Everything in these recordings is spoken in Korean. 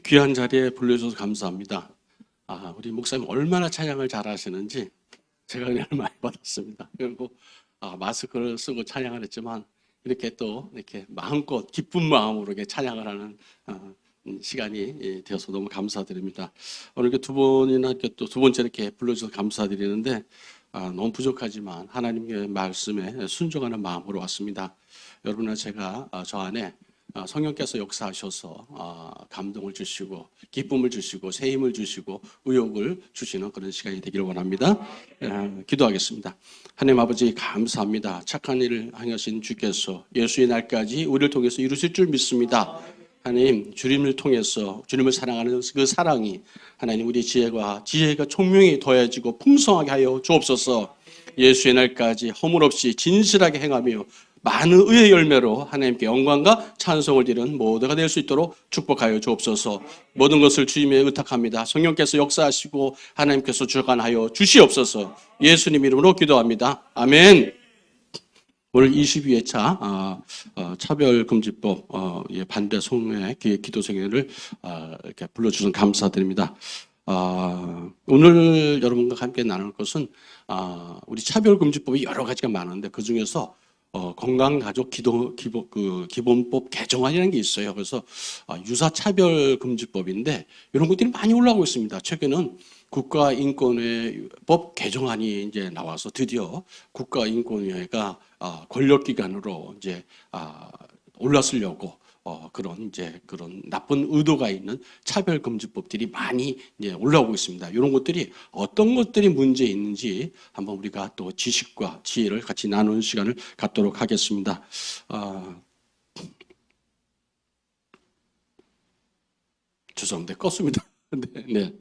귀한 자리에 불러주셔서 감사합니다. 우리 목사님 얼마나 찬양을 잘하시는지 제가 은혜를 많이 받았습니다. 그리고 마스크를 쓰고 찬양을 했지만 이렇게 또 이렇게 마음껏 기쁜 마음으로 이렇게 찬양을 하는 시간이 되어서 너무 감사드립니다. 오늘 이렇게 두 번이나 이렇게 또 두 번째 이렇게 불러주셔서 감사드리는데 너무 부족하지만 하나님의 말씀에 순종하는 마음으로 왔습니다. 여러분과 제가 저 안에 성령께서 역사하셔서 감동을 주시고 기쁨을 주시고 새 힘을 주시고 의욕을 주시는 그런 시간이 되기를 원합니다. 기도하겠습니다. 하나님 아버지 감사합니다. 착한 일을 행하신 주께서 예수의 날까지 우리를 통해서 이루실 줄 믿습니다. 하나님 주님을 통해서 주님을 사랑하는 그 사랑이 하나님 우리 지혜가 총명히 더해지고 풍성하게 하여 주옵소서. 예수의 날까지 허물없이 진실하게 행하며 많은 의의 열매로 하나님께 영광과 찬송을 드리는 모두가 될 수 있도록 축복하여 주옵소서. 모든 것을 주님에 의탁합니다. 성령께서 역사하시고 하나님께서 주관하여 주시옵소서. 예수님 이름으로 기도합니다. 아멘. 오늘 22회차 차별금지법 반대 송내 기도생회를 이렇게 불러주셔서 감사드립니다. 오늘 여러분과 함께 나눌 것은 우리 차별금지법이 여러 가지가 많은데 그 중에서 건강가족 기본법 개정안이라는 게 있어요. 그래서 유사차별금지법인데 이런 것들이 많이 올라오고 있습니다. 최근에는 국가인권위법 개정안이 이제 나와서 드디어 국가인권위가 권력기관으로 이제 올라서려고 그런 나쁜 의도가 있는 차별금지법들이 많이 이제 올라오고 있습니다. 이런 것들이 어떤 것들이 문제 있는지 한번 우리가 또 지식과 지혜를 같이 나누는 시간을 갖도록 하겠습니다. 죄송합니다. 껐습니다. 네.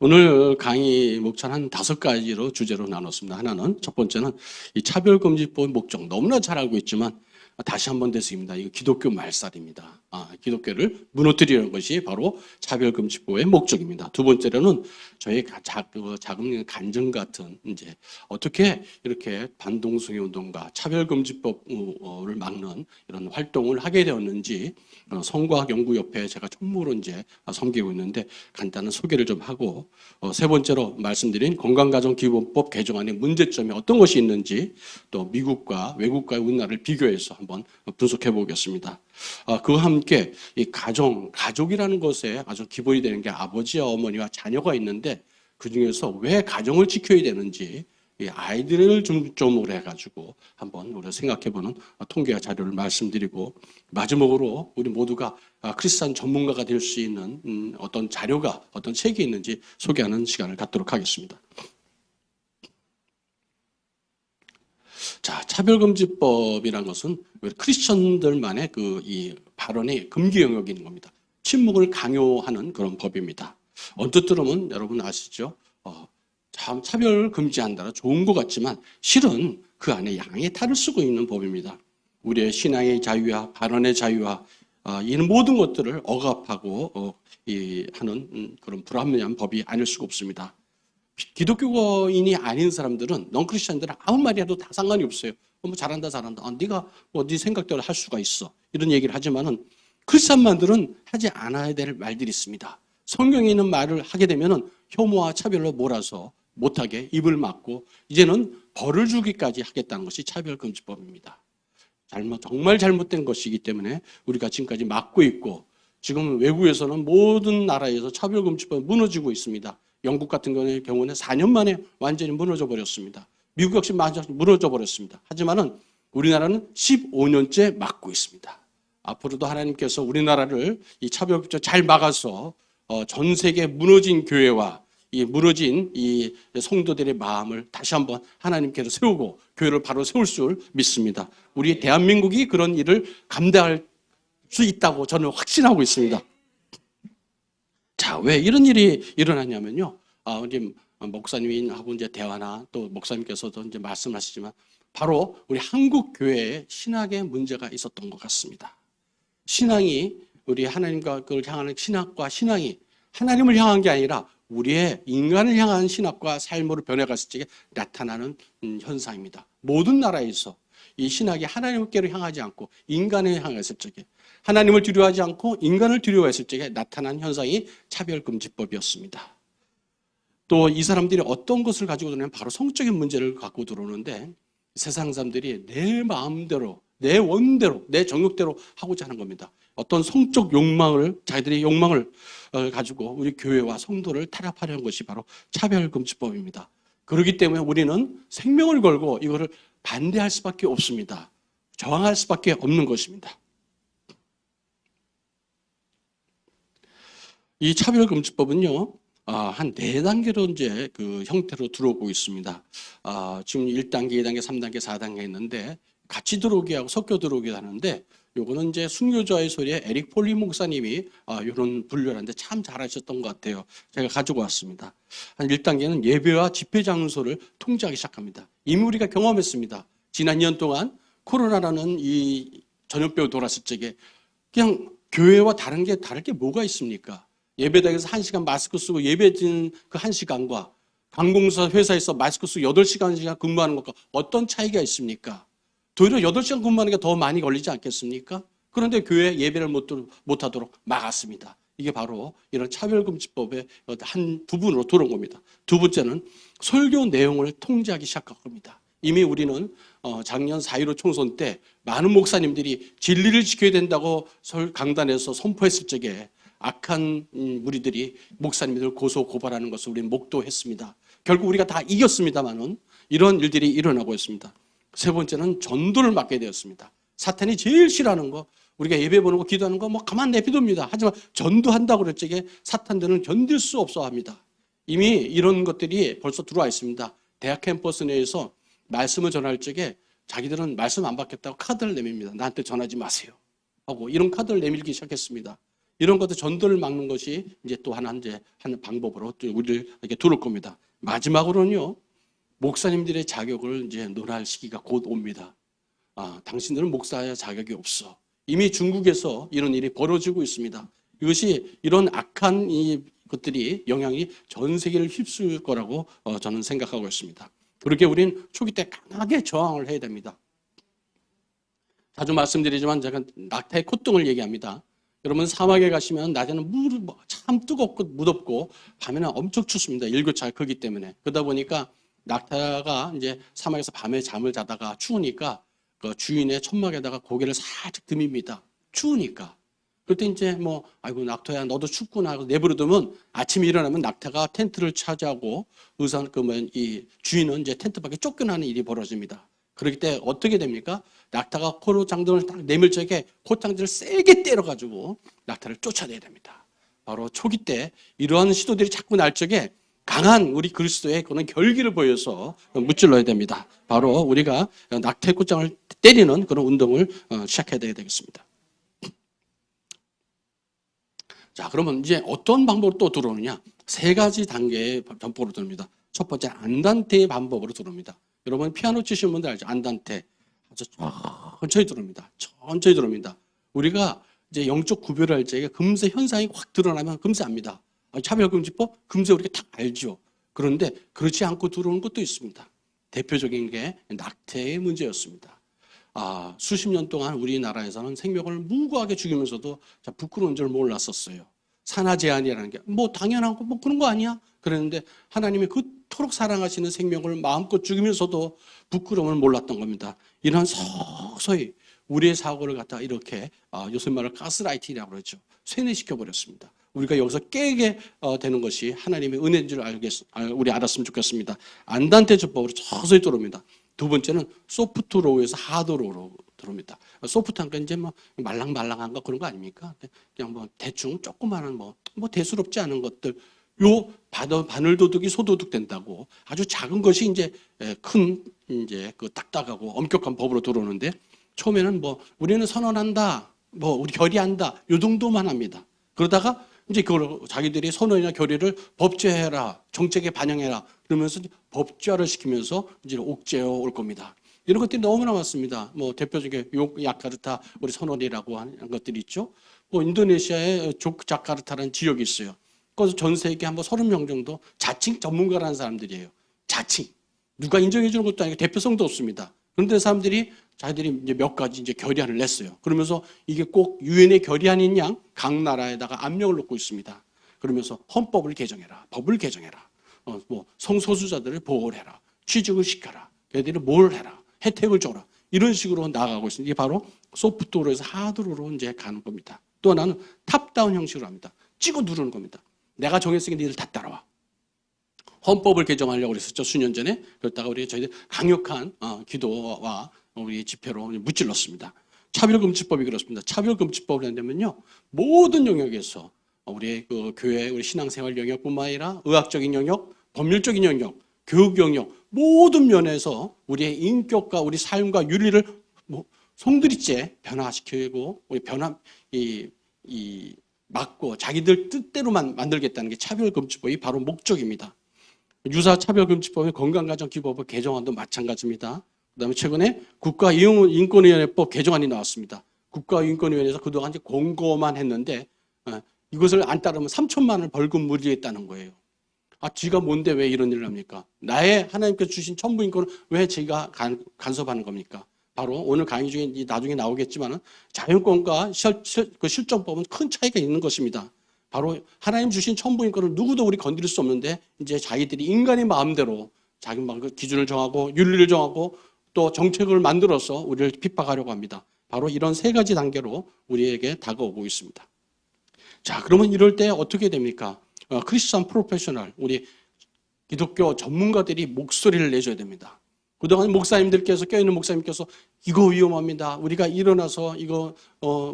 오늘 강의 목차는 한 5가지로 주제로 나눴습니다. 하나는 첫 번째는 이 차별금지법의 목적 너무나 잘 알고 있지만 다시 한번 되새깁니다. 이거 기독교 말살입니다. 기독교를 무너뜨리는 것이 바로 차별금지법의 목적입니다. 두 번째로는 저희 작은 간증 같은 이제 어떻게 이렇게 반동성애 운동과 차별금지법을 막는 이런 활동을 하게 되었는지 성과학연구협회 제가 총무로 이제 섬기고 있는데 간단한 소개를 좀 하고 세 번째로 말씀드린 건강가정기본법 개정안의 문제점이 어떤 것이 있는지 또 미국과 외국과의 우리나라를 비교해서 한번 분석해 보겠습니다. 그와 함께 이 가족이라는 것에 아주 기본이 되는 게 아버지와 어머니와 자녀가 있는데 그 중에서 왜 가정을 지켜야 되는지 이 아이들을 중점으로 해가지고 한번 우리가 생각해보는 통계 자료를 말씀드리고 마지막으로 우리 모두가 크리스찬 전문가가 될 수 있는 어떤 자료가 어떤 책이 있는지 소개하는 시간을 갖도록 하겠습니다. 자, 차별금지법이라는 것은 크리스천들만의 이 발언의 금기 영역이 있는 겁니다. 침묵을 강요하는 그런 법입니다. 언뜻 들으면 여러분 아시죠? 참 차별 금지한다라 좋은 것 같지만 실은 그 안에 양의 탈을 쓰고 있는 법입니다. 우리의 신앙의 자유와 발언의 자유와 이런 모든 것들을 억압하고 하는 그런 불합리한 법이 아닐 수가 없습니다. 기독교인이 아닌 사람들은 넌크리스천들은 아무 말이 해도 다 상관이 없어요. 뭐 잘한다. 네가 네 생각대로 할 수가 있어. 이런 얘기를 하지만은 크리스천만들은 하지 않아야 될 말들이 있습니다. 성경에 있는 말을 하게 되면은 혐오와 차별로 몰아서 못하게 입을 막고 이제는 벌을 주기까지 하겠다는 것이 차별금지법입니다. 정말 잘못된 것이기 때문에 우리가 지금까지 막고 있고 지금 외국에서는 모든 나라에서 차별금지법이 무너지고 있습니다. 영국 같은 경우는 4년 만에 완전히 무너져 버렸습니다. 미국 역시 무너져 버렸습니다. 하지만은 우리나라는 15년째 막고 있습니다. 앞으로도 하나님께서 우리나라를 이 차별금지법 잘 막아서 전 세계 무너진 교회와 이 무너진 이 성도들의 마음을 다시 한번 하나님께서 세우고 교회를 바로 세울 줄 믿습니다. 우리 대한민국이 그런 일을 감당할 수 있다고 저는 확신하고 있습니다. 자, 왜 이런 일이 일어나냐면요. 이제 목사님하고 이제 대화나 또 목사님께서도 이제 말씀하시지만 바로 우리 한국 교회에 신학의 문제가 있었던 것 같습니다. 신앙이 우리 하나님과 그걸 향하는 신학과 신앙이 하나님을 향한 게 아니라 우리의 인간을 향한 신학과 삶으로 변해갔을 적에 나타나는 현상입니다. 모든 나라에서 이 신학이 하나님께로 향하지 않고 인간을 향했을 적에 하나님을 두려워하지 않고 인간을 두려워했을 적에 나타난 현상이 차별금지법이었습니다. 또 이 사람들이 어떤 것을 가지고 들어오냐면 바로 성적인 문제를 갖고 들어오는데 세상 사람들이 내 마음대로, 내 원대로, 내 정욕대로 하고자 하는 겁니다. 어떤 성적 욕망을, 자기들의 욕망을 가지고 우리 교회와 성도를 타락하려는 것이 바로 차별금지법입니다. 그렇기 때문에 우리는 생명을 걸고 이거를 반대할 수밖에 없습니다. 저항할 수밖에 없는 것입니다. 이 차별금지법은요, 한 4단계로 이제 그 형태로 들어오고 있습니다. 지금 1단계, 2단계, 3단계, 4단계 있는데 같이 들어오게 하고 섞여 들어오게 하는데 요거는 이제 순교자의 소리에 에릭 폴리 목사님이 이런 분류를 하는데 참 잘하셨던 것 같아요. 제가 가지고 왔습니다. 한 1단계는 예배와 집회 장소를 통제하기 시작합니다. 이미 우리가 경험했습니다. 지난 2년 동안 코로나라는 이 전염병이 돌았을 적에 그냥 교회와 다를 게 뭐가 있습니까? 예배당에서 1시간 마스크 쓰고 예배 드리는 그 1시간과 관공서 회사에서 마스크 쓰고 8시간 근무하는 것과 어떤 차이가 있습니까? 도리어 8시간 근무하는 게 더 많이 걸리지 않겠습니까? 그런데 교회 예배를 못하도록 막았습니다. 이게 바로 이런 차별금지법의 한 부분으로 들어온 겁니다. 두 번째는 설교 내용을 통제하기 시작한 겁니다. 이미 우리는 작년 4.15 총선 때 많은 목사님들이 진리를 지켜야 된다고 강단에서 선포했을 적에 악한 무리들이 목사님들 고소 고발하는 것을 우리는 목도했습니다. 결국 우리가 다 이겼습니다만은 이런 일들이 일어나고 있습니다. 세 번째는 전도를 맡게 되었습니다. 사탄이 제일 싫어하는 거, 우리가 예배 보는 거, 기도하는 거 뭐 가만 내비둡니다. 하지만 전도한다고 그럴 적에 사탄들은 견딜 수 없어 합니다. 이미 이런 것들이 벌써 들어와 있습니다. 대학 캠퍼스 내에서 말씀을 전할 적에 자기들은 말씀 안 받겠다고 카드를 내밉니다. 나한테 전하지 마세요 하고 이런 카드를 내밀기 시작했습니다. 이런 것들 전도를 막는 것이 이제 또 하나 이제 하는 방법으로 우리를 이렇게 들어올 겁니다. 마지막으로는요, 목사님들의 자격을 이제 논할 시기가 곧 옵니다. 당신들은 목사의 자격이 없어. 이미 중국에서 이런 일이 벌어지고 있습니다. 이것이 이런 악한 것들이 영향이 전 세계를 휩쓸 거라고 저는 생각하고 있습니다. 그렇게 우리는 초기 때 강하게 저항을 해야 됩니다. 자주 말씀드리지만 제가 낙타의 콧등을 얘기합니다. 여러분 사막에 가시면 낮에는 참 뜨겁고 무덥고 밤에는 엄청 춥습니다. 일교차가 크기 때문에. 그러다 보니까 낙타가 이제 사막에서 밤에 잠을 자다가 추우니까 그 주인의 천막에다가 고개를 살짝 드밉니다. 추우니까. 그때 이제 아이고 낙타야 너도 춥구나 하고 내버려두면 아침에 일어나면 낙타가 텐트를 차지하고 이 주인은 이제 텐트 밖에 쫓겨나는 일이 벌어집니다. 그렇기 때문에 어떻게 됩니까? 낙타가 코로 장등을 딱 내밀 적에 콧장들을 세게 때려가지고 낙타를 쫓아내야 됩니다. 바로 초기 때 이러한 시도들이 자꾸 날 적에 강한 우리 그리스도의 그런 결기를 보여서 무찔러야 됩니다. 바로 우리가 낙타의 콧장을 때리는 그런 운동을 시작해야 되겠습니다. 자, 그러면 이제 어떤 방법으로 또 들어오느냐? 3가지 단계의 방법으로 들어옵니다. 첫 번째, 안단테의 방법으로 들어옵니다. 여러분 피아노 치시는 분들 알죠? 안단테. 아주 천천히 들어옵니다. 천천히 들어옵니다. 우리가 이제 영적 구별을 할 적에 금세 현상이 확 드러나면 금세 압니다. 차별금지법? 금세 우리가 다 알죠. 그런데 그렇지 않고 들어오는 것도 있습니다. 대표적인 게 낙태의 문제였습니다. 수십 년 동안 우리나라에서는 생명을 무고하게 죽이면서도 부끄러운 줄 몰랐었어요. 산하 제한이라는 게 당연한 거 그런 거 아니야? 그랬는데 하나님이 그토록 사랑하시는 생명을 마음껏 죽이면서도 부끄러움을 몰랐던 겁니다. 이런 서서히 우리의 사고를 갖다 이렇게 요새 말로 가스라이팅이라고 그러죠. 세뇌시켜 버렸습니다. 우리가 여기서 깨게 되는 것이 하나님의 은혜인 줄 우리 알았으면 좋겠습니다. 안단테 주법으로 서서히 들어옵니다. 두 번째는 소프트로우에서 하드로우로 들어옵니다. 소프트한 건 이제 말랑말랑한 거 그런 거 아닙니까? 그냥 대충 조그마한 대수롭지 않은 것들, 요 바늘도둑이 소도둑 된다고 아주 작은 것이 이제 큰 이제 그 딱딱하고 엄격한 법으로 들어오는데 처음에는 우리는 선언한다, 우리 결의한다, 요 정도만 합니다. 그러다가 이제 그걸 자기들이 선언이나 결의를 법제해라, 정책에 반영해라 그러면서 법제화를 시키면서 이제 옥죄어 올 겁니다. 이런 것들이 너무나 많습니다. 대표적인 야카르타 우리 선언이라고 하는 것들이 있죠. 인도네시아의 조크자카르타라는 지역이 있어요. 거기서 전 세계 한 30명 정도 자칭 전문가라는 사람들이에요. 자칭. 누가 인정해 주는 것도 아니고 대표성도 없습니다. 그런데 사람들이 자기들이 이제 몇 가지 이제 결의안을 냈어요. 그러면서 이게 꼭 유엔의 결의안인 양 각 나라에다가 압력을 넣고 있습니다. 그러면서 헌법을 개정해라, 법을 개정해라, 뭐 성소수자들을 보호를 해라, 취직을 시켜라, 걔들이 뭘 해라, 혜택을 줘라, 이런 식으로 나아가고 있습니다. 이게 바로 소프트웨어에서 하드웨어로 이제 가는 겁니다. 또 하나는 탑다운 형식으로 합니다. 찍어 누르는 겁니다. 내가 정했으니까 니들 다 따라와. 헌법을 개정하려고 그랬었죠, 수년 전에. 그러다가 저희들 강력한 기도와 우리 집회로 무찔렀습니다. 차별금지법이 그렇습니다. 차별금지법을 한다면요, 모든 영역에서 우리의 그 교회, 우리 신앙생활 영역뿐만 아니라 의학적인 영역, 법률적인 영역, 교육 영역, 모든 면에서 우리의 인격과 우리 삶과 윤리를 송두리째 변화시키고 우리 막고 자기들 뜻대로만 만들겠다는 게 차별금지법이 바로 목적입니다. 유사차별금지법의 건강가정기본법 개정안도 마찬가지입니다. 그다음에 최근에 국가인권위원회법 개정안이 나왔습니다. 국가인권위원회에서 그동안 이제 공고만 했는데 이것을 안 따르면 3천만 원을 벌금 물리겠다는 거예요. 쥐가 뭔데 왜 이런 일을 합니까? 나의 하나님께서 주신 천부인권을 왜 제가 간섭하는 겁니까? 바로 오늘 강의 중에 나중에 나오겠지만 자연권과 실정법은 큰 차이가 있는 것입니다. 바로 하나님 주신 천부인권을 누구도 우리 건드릴 수 없는데 이제 자기들이 인간의 마음대로 자기 기준을 정하고 윤리를 정하고 또 정책을 만들어서 우리를 핍박하려고 합니다. 바로 이런 세 가지 단계로 우리에게 다가오고 있습니다. 자, 그러면 이럴 때 어떻게 됩니까? 크리스천 프로페셔널, 우리 기독교 전문가들이 목소리를 내줘야 됩니다. 그동안 목사님들께서, 껴있는 목사님께서 이거 위험합니다. 우리가 일어나서 이거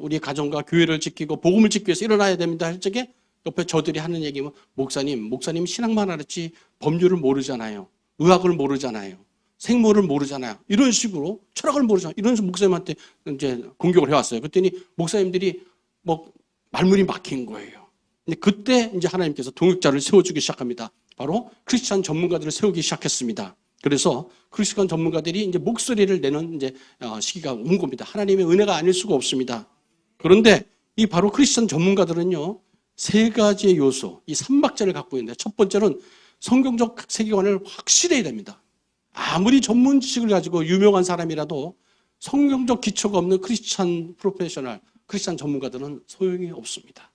우리 가정과 교회를 지키고 복음을 지키기 위해서 일어나야 됩니다. 할 적에 옆에 저들이 하는 얘기는 목사님 신앙만 알았지 법률을 모르잖아요. 의학을 모르잖아요. 생물을 모르잖아요. 이런 식으로 철학을 모르잖아요. 이런 식으로 목사님한테 이제 공격을 해왔어요. 그랬더니 목사님들이 말문이 막힌 거예요. 근데 그때 이제 하나님께서 동역자를 세워주기 시작합니다. 바로 크리스천 전문가들을 세우기 시작했습니다. 그래서 크리스천 전문가들이 이제 목소리를 내는 이제 시기가 온 겁니다. 하나님의 은혜가 아닐 수가 없습니다. 그런데 이 바로 크리스천 전문가들은요, 세 가지의 요소, 이 삼박자를 갖고 있는데 첫 번째는 성경적 세계관을 확실해야 됩니다. 아무리 전문 지식을 가지고 유명한 사람이라도 성경적 기초가 없는 크리스천 프로페셔널, 크리스천 전문가들은 소용이 없습니다.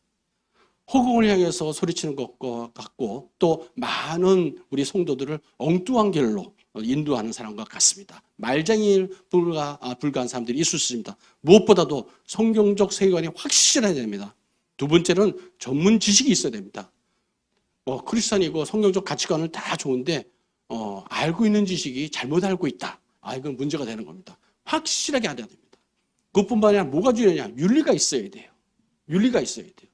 허공을 향해서 소리치는 것과 같고 또 많은 우리 성도들을 엉뚱한 길로 인도하는 사람과 같습니다. 말장일 불가한 사람들이 있을 수 있습니다. 무엇보다도 성경적 세계관이 확실해야 됩니다. 두 번째는 전문 지식이 있어야 됩니다. 크리스천이고 성경적 가치관은 다 좋은데 알고 있는 지식이 잘못 알고 있다. 이건 문제가 되는 겁니다. 확실하게 알아야 됩니다. 그것뿐만 아니라 뭐가 중요하냐? 윤리가 있어야 돼요. 윤리가 있어야 돼요.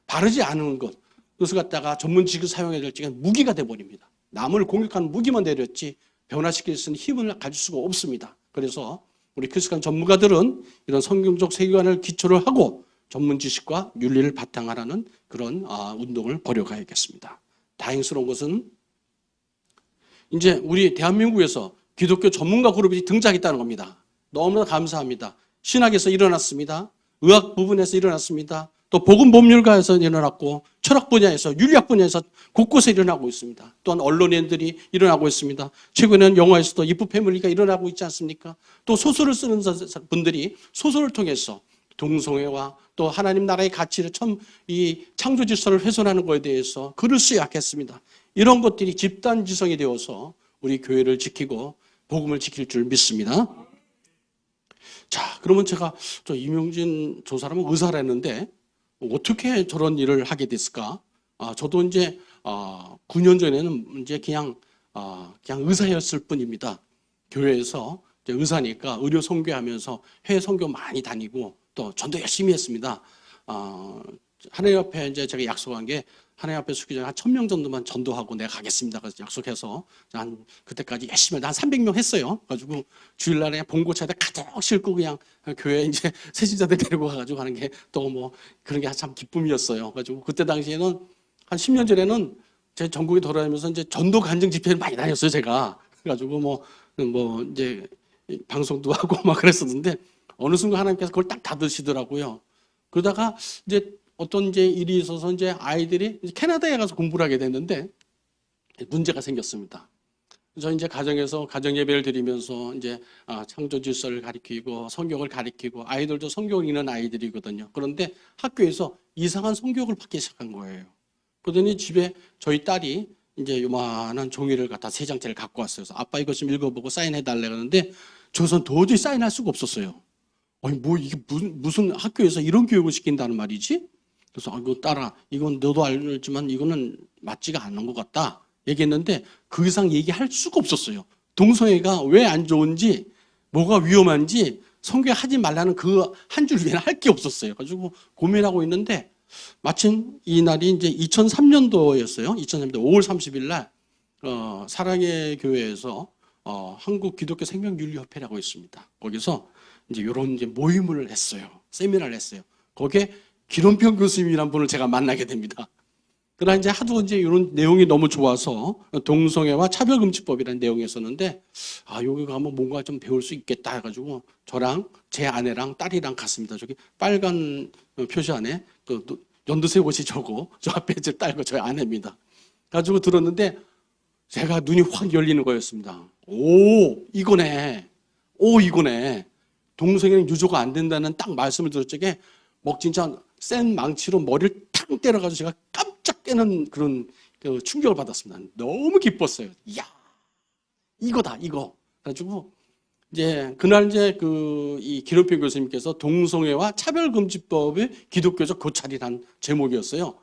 바르지 않은 것, 그것을 갖다가 전문 지식을 사용해야 될 적에 무기가 돼버립니다. 남을 공격하는 무기만 내렸지 변화시킬 수 있는 힘을 가질 수가 없습니다. 그래서 우리 크리스천 전문가들은 이런 성경적 세계관을 기초로 하고 전문 지식과 윤리를 바탕하라는 그런 운동을 벌여가야겠습니다. 다행스러운 것은 이제 우리 대한민국에서 기독교 전문가 그룹이 등장했다는 겁니다. 너무나 감사합니다. 신학에서 일어났습니다. 의학 부분에서 일어났습니다. 또 복음 법률가에서 일어났고 철학 분야에서 윤리학 분야에서 곳곳에 일어나고 있습니다. 또한 언론인들이 일어나고 있습니다. 최근에는 영화에서도 이프 패밀리가 일어나고 있지 않습니까? 또 소설을 쓰는 분들이 소설을 통해서 동성애와 또 하나님 나라의 가치를 이 창조 질서를 훼손하는 것에 대해서 글을 쓰였겠습니다. 이런 것들이 집단 지성이 되어서 우리 교회를 지키고 복음을 지킬 줄 믿습니다. 자, 그러면 제가 이명진 저 사람은 의사를 했는데 어떻게 저런 일을 하게 됐을까? 저도 이제 9년 전에는 이제 그냥 의사였을 뿐입니다. 교회에서 이제 의사니까 의료 선교하면서 해외 선교 많이 다니고 또 전도 열심히 했습니다. 하나님 앞에 이제 제가 약속한 게 하나님 앞에 수기장에 한 1,000명 정도만 전도하고 내가 가겠습니다. 그래서 약속해서 그때까지 열심히 한 300명 했어요. 그래가지고 주일날에 봉고차에다 가득 싣고 그냥 교회 이제 세신자들 데리고 가가지고 하는 게 또 그런 게 참 기쁨이었어요. 그래가지고 그때 당시에는 한 10년 전에는 제 전국에 돌아다니면서 이제 전도 간증 집회를 많이 다녔어요, 제가. 그래가지고 이제 방송도 하고 막 그랬었는데 어느 순간 하나님께서 그걸 딱 닫으시더라고요. 그러다가 이제 어떤 이제 일이 있어서 이제 아이들이 이제 캐나다에 가서 공부를 하게 됐는데 문제가 생겼습니다. 저 이제 가정에서 가정 예배를 드리면서 이제 창조 질서를 가리키고 성경을 가리키고 아이들도 성경을 읽는 아이들이거든요. 그런데 학교에서 이상한 성경을 받기 시작한 거예요. 그러더니 집에 저희 딸이 이제 요만한 종이를 갖다 세 장째를 갖고 왔어요. 그래서 아빠 이것 좀 읽어보고 사인해 달래 그러는데 저선 도저히 사인할 수가 없었어요. 아니 뭐 이게 무슨 학교에서 이런 교육을 시킨다는 말이지? 그래서 이거 딸아 이건 너도 알지만 이거는 맞지가 않는 것 같다. 얘기했는데 그 이상 얘기할 수가 없었어요. 동성애가 왜 안 좋은지 뭐가 위험한지 성경에 하지 말라는 그 한 줄 외에는 할 게 없었어요. 가지고 고민하고 있는데 마침 이 날이 이제 2003년도였어요. 2003년도 5월 30일 날 사랑의 교회에서 한국 기독교 생명윤리협회라고 있습니다. 거기서 이제 이런 이제 모임을 했어요. 세미나를 했어요. 거기에 기론평 교수님이란 분을 제가 만나게 됩니다. 그러나 이제 하도 이제 이런 내용이 너무 좋아서 동성애와 차별금지법이라는 내용이었었는데 여기 가면 뭔가 좀 배울 수 있겠다 해가지고 저랑 제 아내랑 딸이랑 갔습니다. 저기 빨간 표시 안에 그 연두색 옷이 저고 저 앞에 제 딸과 저희 아내입니다. 가지고 들었는데 제가 눈이 확 열리는 거였습니다. 오 이거네. 동성애는 유조가 안 된다는 딱 말씀을 들을 적에 막 진짜 센 망치로 머리를 탕 때려가지고 제가 깜짝 깨는 그런 충격을 받았습니다. 너무 기뻤어요. 이야, 이거다, 이거. 그래가지고, 이제, 그날 이제 이 기론평 교수님께서 동성애와 차별금지법의 기독교적 고찰이라는 제목이었어요.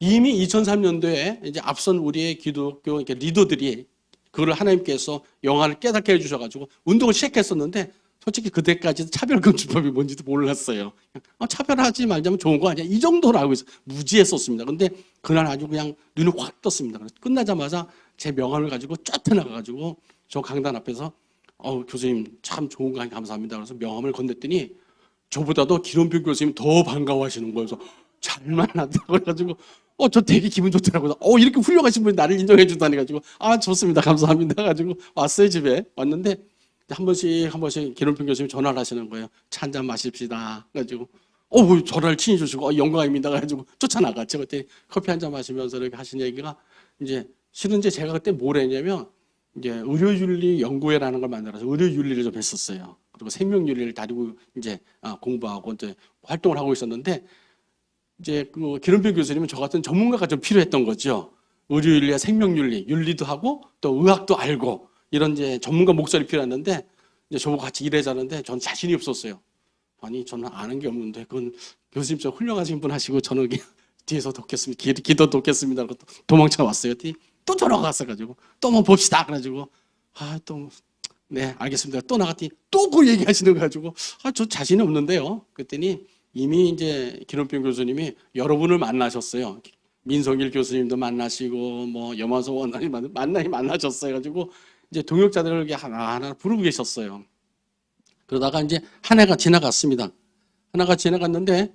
이미 2003년도에 이제 앞선 우리의 기독교 리더들이 그걸 하나님께서 영안을 깨닫게 해주셔가지고 운동을 시작했었는데 솔직히 그때까지 차별금지법이 뭔지도 몰랐어요. 차별하지 말자면 좋은 거 아니야? 이 정도로 알고 있어요. 무지했었습니다. 근데 그날 아주 그냥 눈이 확 떴습니다. 그래서 끝나자마자 제 명함을 가지고 쫙 나가가지고 저 강단 앞에서 교수님 참 좋은 강의 감사합니다. 그래서 명함을 건넸더니 저보다도 기론평 교수님 더 반가워하시는 거예요. 그래서 잘 만났다고 그래가지고 저 되게 기분 좋더라고요. 이렇게 훌륭하신 분이 나를 인정해 준다니 가지고 좋습니다. 감사합니다. 가지고 왔어요. 집에 왔는데 한 번씩 기론평 교수님 전화를 하시는 거예요. 차 한잔 마십시다. 그래가지고 전화를 친히 주시고 영광입니다. 그래가지고 쫓아나갔죠. 그때 커피 한잔 마시면서 이렇게 하신 얘기가 이제 실은 이제 제가 그때 뭘 했냐면 이제 의료윤리 연구회라는 걸 만들어서 의료윤리를 좀 했었어요. 그리고 생명윤리를 다루고 이제 공부하고 이제 활동을 하고 있었는데 이제 그 기론평 교수님은 저 같은 전문가가 좀 필요했던 거죠. 의료윤리와 생명윤리, 윤리도 하고 또 의학도 알고 이런 이제 전문가 목소리 필요했는데 이제 저보고 같이 일하자는데 전 자신이 없었어요. 아니 저는 아는 게 없는데 그건 교수님 좀 훌륭하신 분 하시고 저는 뒤에서 돕겠습니다. 기도 돕겠습니다. 그러고 도망쳐 왔어요. 또 전화가 왔어가지고 또 한번 봅시다. 그래가지고 네 알겠습니다. 또 나갔더니 또 그 얘기하시는 거 가지고 저 자신이 없는데요. 그랬더니 이미 이제 기론평 교수님이 여러분을 만나셨어요. 민성일 교수님도 만나시고 뭐 염화소 원장님 만나셨어요. 가지고 이제 동역자들을 이렇게 하나하나 부르고 계셨어요. 그러다가 이제 한 해가 지나갔습니다. 한 해가 지나갔는데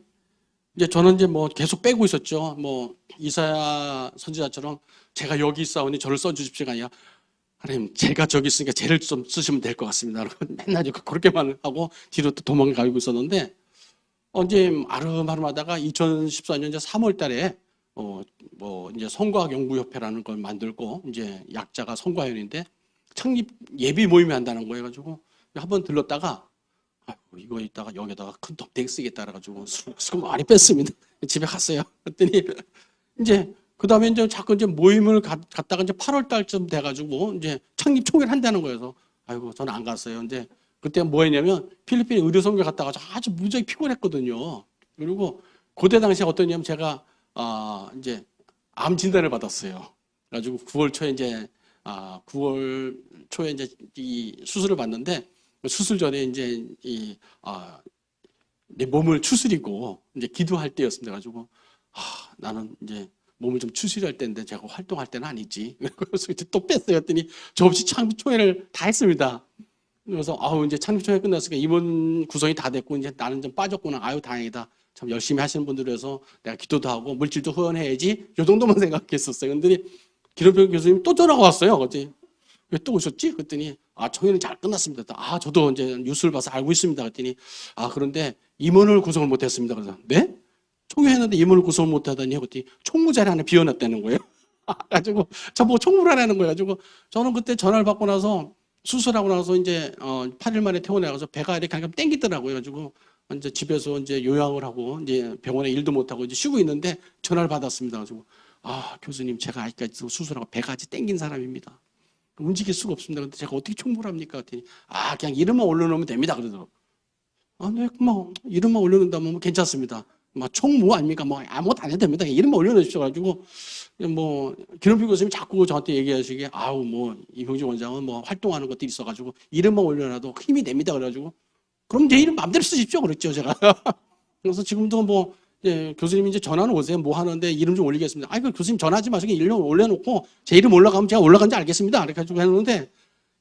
이제 저는 이제 뭐 계속 빼고 있었죠. 뭐 이사야 선지자처럼 제가 여기 있사오니 저를 써주십시오가 아니라 하나님 제가 저기 있으니까 쟤를 좀 쓰시면 될 것 같습니다. 맨날 그렇게만 하고 뒤로 또 도망가고 있었는데 이제 아름아름하다가 2014년 3월 달에 이제 성과학연구협회라는 걸 만들고 이제 약자가 성과연인데 창립 예비 모임을 한다는 거예요. 가지고 한번 들렀다가 이거 있다가 여기다가 큰 덤대기 쓰겠다 그래가지고 술 많이 뺐습니다. 집에 갔어요. 그랬더니 이제 그 다음에 이제 자꾸 이제 모임을 갔다가 이제 8월 달쯤 돼가지고 이제 창립 총회를 한다는 거여서 저는 안 갔어요. 근데 그때 뭐 했냐면 필리핀 의료선교 갔다가 아주 무지하게 피곤했거든요. 그리고 그때 당시에 어떠냐면 제가 이제 암 진단을 받았어요. 그래가지고 9월 초에 이제 9월 초에 이제 이 수술을 받는데 수술 전에 이제 내 몸을 추스리고 이제 기도할 때였습니다. 가지고 나는 이제 몸을 좀 추스릴 때인데 제가 활동할 때는 아니지. 그래서 이제 또 뺐어요. 했더니 저 없이 창립총회를 다 했습니다. 그래서 이제 창립총회 끝났으니까 임원 구성이 다 됐고 이제 나는 좀 빠졌구나. 다행이다. 참 열심히 하시는 분들에서 내가 기도도 하고 물질도 후원해야지. 이 정도만 생각했었어요. 근데 기론평 교수님 또 전화가 왔어요. 어제 왜 또 오셨지? 그랬더니 총회는 잘 끝났습니다. 저도 이제 뉴스를 봐서 알고 있습니다. 그랬더니 그런데 임원을 구성을 못했습니다. 그래서 네? 총회했는데 임원을 구성을 못하다니 그랬더니 총무 자리 하나 비워놨다는 거예요. 가지고 저보고 총무라는 거예요. 가지고 저는 그때 전화를 받고 나서 수술하고 나서 이제 8일 만에 퇴원해가서 배가 이렇게 하니까 땡기더라고요. 가지고 이제 집에서 이제 요양을 하고 이제 병원에 일도 못 하고 이제 쉬고 있는데 전화를 받았습니다. 가지고 교수님 제가 아직까지 수술하고 배가 아직 땡긴 사람입니다. 움직일 수가 없습니다. 근데 제가 어떻게 총무를 합니까? 그랬더니 그냥 이름만 올려놓으면 됩니다. 그러더라고요. 네, 뭐 이름만 올려놓는다면 뭐 괜찮습니다. 뭐 총무 아닙니까? 뭐 아무것도 안 해도 됩니다. 이름만 올려놓으십시오. 가지고 뭐 김원필 교수님이 자꾸 저한테 얘기하시기에 뭐 이병주 원장은 뭐 활동하는 것들이 있어가지고 이름만 올려놔도 힘이 됩니다. 그래가지고 그럼 제 이름 마음대로 쓰십시오. 그랬죠 제가. 그래서 지금도 뭐 교수님 이제 전화는 오세요. 뭐 하는데 이름 좀 올리겠습니다. 그 교수님 전화하지 마시고 이름 올려놓고 제 이름 올라가면 제가 올라간지 알겠습니다. 그래가지고 했는데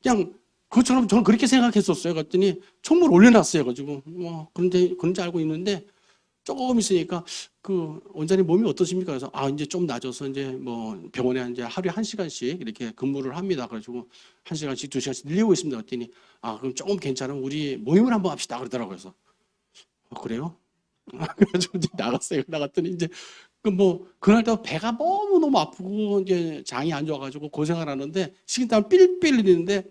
그냥 그것처럼 저는 그렇게 생각했었어요. 그랬더니 총무를 올려놨어요. 가지고 그런지 알고 있는데 조금 있으니까 그 원장님 몸이 어떠십니까? 그래서 이제 좀 나아져서 이제 뭐 병원에 이제 하루에 1시간씩 이렇게 근무를 합니다. 그래가지고 1시간씩 2시간씩 늘리고 있습니다. 그랬더니 그럼 조금 괜찮으면 우리 모임을 한번 합시다. 그러더라고요. 그래서 그래요? 그래가지고 이제 나갔어요. 나갔더니 이제 그날따라 배가 너무 아프고 이제 장이 안 좋아가지고 고생을 하는데 식은땀을 삘삘 흘리는데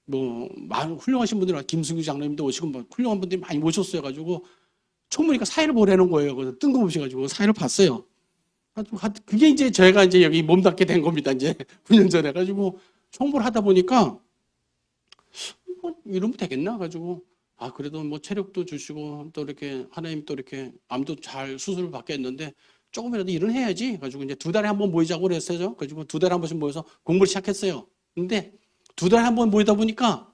많은 훌륭하신 분들, 김승규 장로님도 오시고 훌륭한 분들이 많이 모셨어요. 가지고 총무니까 사회를 보내는 거예요. 그래서 뜬금없이 가지고 사회를 봤어요. 그게 이제 제가 이제 여기 몸담게 된 겁니다. 이제 9년 전에 가지고 총무를 하다 보니까 이러면 되겠나 가지고 그래도 뭐 체력도 주시고 또 이렇게 하나님 또 이렇게 암도 잘 수술을 받게 했는데 조금이라도 일은 해야지 가지고 이제 2달에 한 번 모이자고 그랬어요. 가지고 2달에 한 번씩 모여서 공부를 시작했어요. 근데 2달에 한 번 모이다 보니까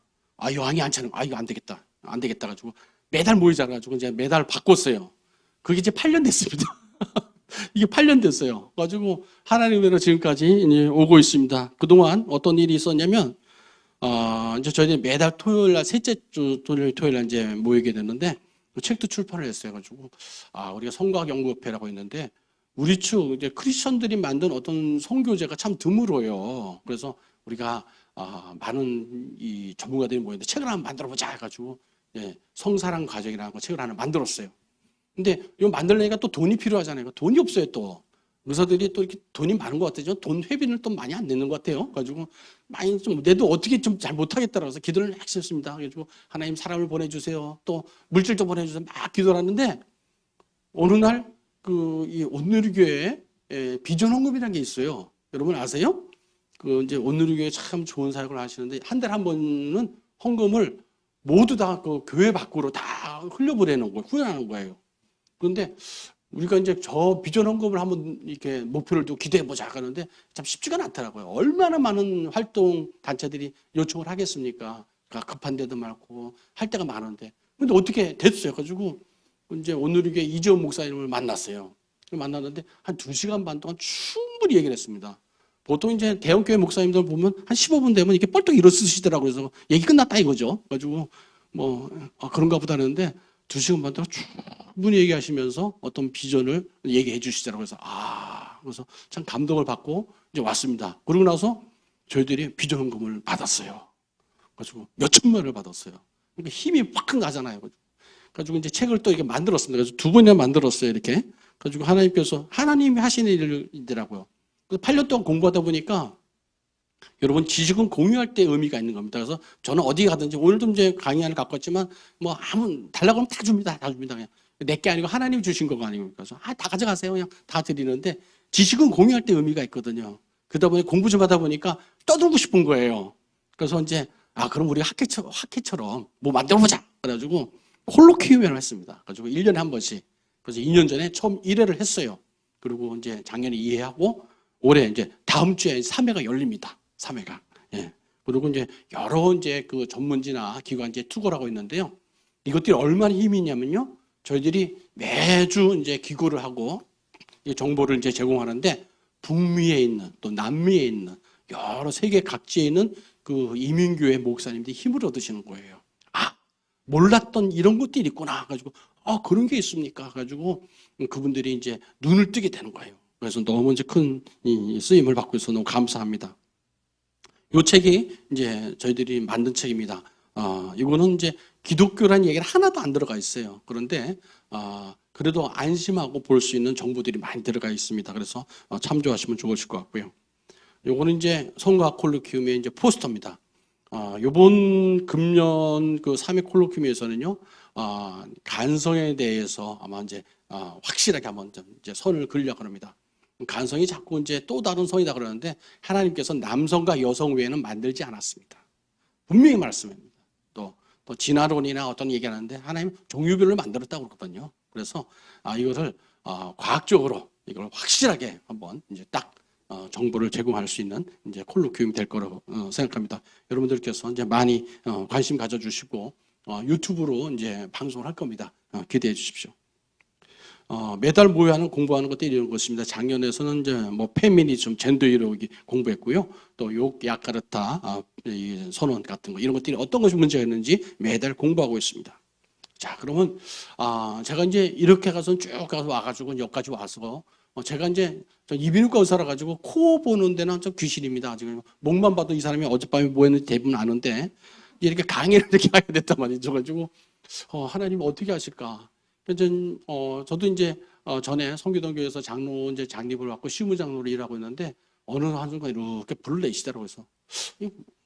여왕이 안 차는 이거 안 되겠다. 안 되겠다 가지고 매달 모이자 가지고 이제 매달 바꿨어요. 그게 이제 8년 됐습니다. 이게 8년 됐어요. 가지고 하나님으로 지금까지 이제 오고 있습니다. 그동안 어떤 일이 있었냐면 이제 저희는 매달 토요일 날 셋째 주 토요일 날 이제 모이게 됐는데 책도 출판을 했어요. 가지고 우리가 성과학 연구협회라고 있는데 우리 측 이제 크리스천들이 만든 어떤 선교제가 참 드물어요. 그래서 우리가 많은 이 전문가들이 모였는데 책을 하나 만들어 보자 해가지고 성사랑 과정이라는 책을 하나 만들었어요. 근데 이거 만들려니까 또 돈이 필요하잖아요. 돈이 없어요 또. 의사들이 또 이렇게 돈이 많은 것 같아요. 돈 회비를 또 많이 안 내는 것 같아요. 가지고 많이 좀 내도 어떻게 좀 잘 못하겠다라고 해서 기도를 했었습니다. 그래가지고 하나님 사람을 보내주세요. 또 물질도 보내주세요. 막 기도를 하는데 어느 날 이 온누리교회에 비전 헌금이라는 게 있어요. 여러분 아세요? 이제 온누리교회 참 좋은 사역을 하시는데 한 달에 한 번은 헌금을 모두 다 그 교회 밖으로 다 흘려보내는 거예요. 후원하는 거예요. 그런데 우리가 이제 저 비전 헌금을 한번 이렇게 목표를 두고 기대해보자 하는데 참 쉽지가 않더라고요. 얼마나 많은 활동 단체들이 요청을 하겠습니까? 급한 데도 많고 할 데가 많은데. 근데 어떻게 됐어요. 가지고 이제 온누리교회 이재원 목사님을 만났어요. 만났는데 한 2시간 반 동안 충분히 얘기를 했습니다. 보통 이제 대형교회 목사님들 보면 한 15분 되면 이렇게 뻘떡 일어서시더라고요. 그래서 얘기 끝났다 이거죠. 가지고 그런가 보다 하는데 2시간 반 동안 충분히 얘기하시면서 어떤 비전을 얘기해 주시더라고요. 그래서 그래서 참 감동을 받고 이제 왔습니다. 그러고 나서 저희들이 비전 헌금을 받았어요. 가지고 몇 천만 원을 받았어요. 그러니까 힘이 확 나잖아요. 가지고 이제 책을 또 이렇게 만들었습니다. 그래서 2번이나 만들었어요. 이렇게. 가지고 하나님께서 하나님이 하시는 일이더라고요. 8년 동안 공부하다 보니까 여러분 지식은 공유할 때 의미가 있는 겁니다. 그래서 저는 어디 가든지 오늘도 이제 강의안을 갖고 왔지만 달라고 하면 다 줍니다. 다 줍니다. 그냥 내게 아니고 하나님이 주신 거가 아니니까. 그래서 다 가져가세요. 그냥 다 드리는데 지식은 공유할 때 의미가 있거든요. 그러다 보니 공부 좀 하다 보니까 떠들고 싶은 거예요. 그래서 이제 그럼 우리 학회처럼 뭐 만들어 보자. 그래가지고 콜로퀴움을 했습니다. 그래가지고 1년에 한 번씩. 그래서 2년 전에 처음 1회를 했어요. 그리고 이제 작년에 2회하고 올해 이제 다음 주에 3회가 열립니다. 3회가. 그리고 이제 여러 이제 그 전문지나 기관지에 투고를 하고 있는데요. 이것들이 얼마나 힘이 있냐면요. 저희들이 매주 이제 기고를 하고 정보를 이제 제공하는데 북미에 있는 또 남미에 있는 여러 세계 각지에 있는 그 이민교회 목사님들이 힘을 얻으시는 거예요. 몰랐던 이런 것들이 있구나. 가지고 그런 게 있습니까? 가지고 그분들이 이제 눈을 뜨게 되는 거예요. 그래서 너무 이제 큰 쓰임을 받고 있어서 너무 감사합니다. 이 책이 이제 저희들이 만든 책입니다. 이거는 이제 기독교라는 얘기는 하나도 안 들어가 있어요. 그런데 그래도 안심하고 볼 수 있는 정보들이 많이 들어가 있습니다. 그래서 참조하시면 좋으실 것 같고요. 요거는 이제 성과 콜로퀴움의 이제 포스터입니다. 요번 금년 그 3회 콜로퀴움에서는요, 간성에 대해서 아마 이제 확실하게 한번 이제 선을 그리려고 합니다. 간성이 자꾸 이제 또 다른 성이다 그러는데 하나님께서 남성과 여성 외에는 만들지 않았습니다. 분명히 말씀합니다. 또 진화론이나 어떤 얘기하는데 하나님 종류별로 만들었다고 그러거든요. 그래서 이것을 과학적으로 이걸 확실하게 한번 이제 딱 정보를 제공할 수 있는 이제 콜로퀴움이 될 거라고 생각합니다. 여러분들께서 이제 많이 관심 가져주시고 유튜브로 이제 방송을 할 겁니다. 기대해 주십시오. 매달 모여하는 공부하는 것도 이런 것입니다. 작년에서는 이제 뭐 페미니즘, 젠더 이론이 공부했고요. 또 욕, 야카르타, 선언 같은 거 이런 것들이 어떤 것이 문제가 있는지 매달 공부하고 있습니다. 자, 그러면 제가 이제 이렇게 가서 쭉 가서 와가지고 여기까지 와서 제가 이제 이비인후과 의사라 가지고 코 보는 데는 좀 귀신입니다. 지금 목만 봐도 이 사람이 어젯밤에 뭐 했는지 대부분 아는데 이렇게 강의를 이렇게 하게 됐단 말이죠. 가지고 하나님 어떻게 하실까? 저도 이제 전에 성교동교회에서 장로 이제 장립을 받고 시무장로로 일하고 있는데 어느 한순간 이렇게 불을 내시더라고요. 그래서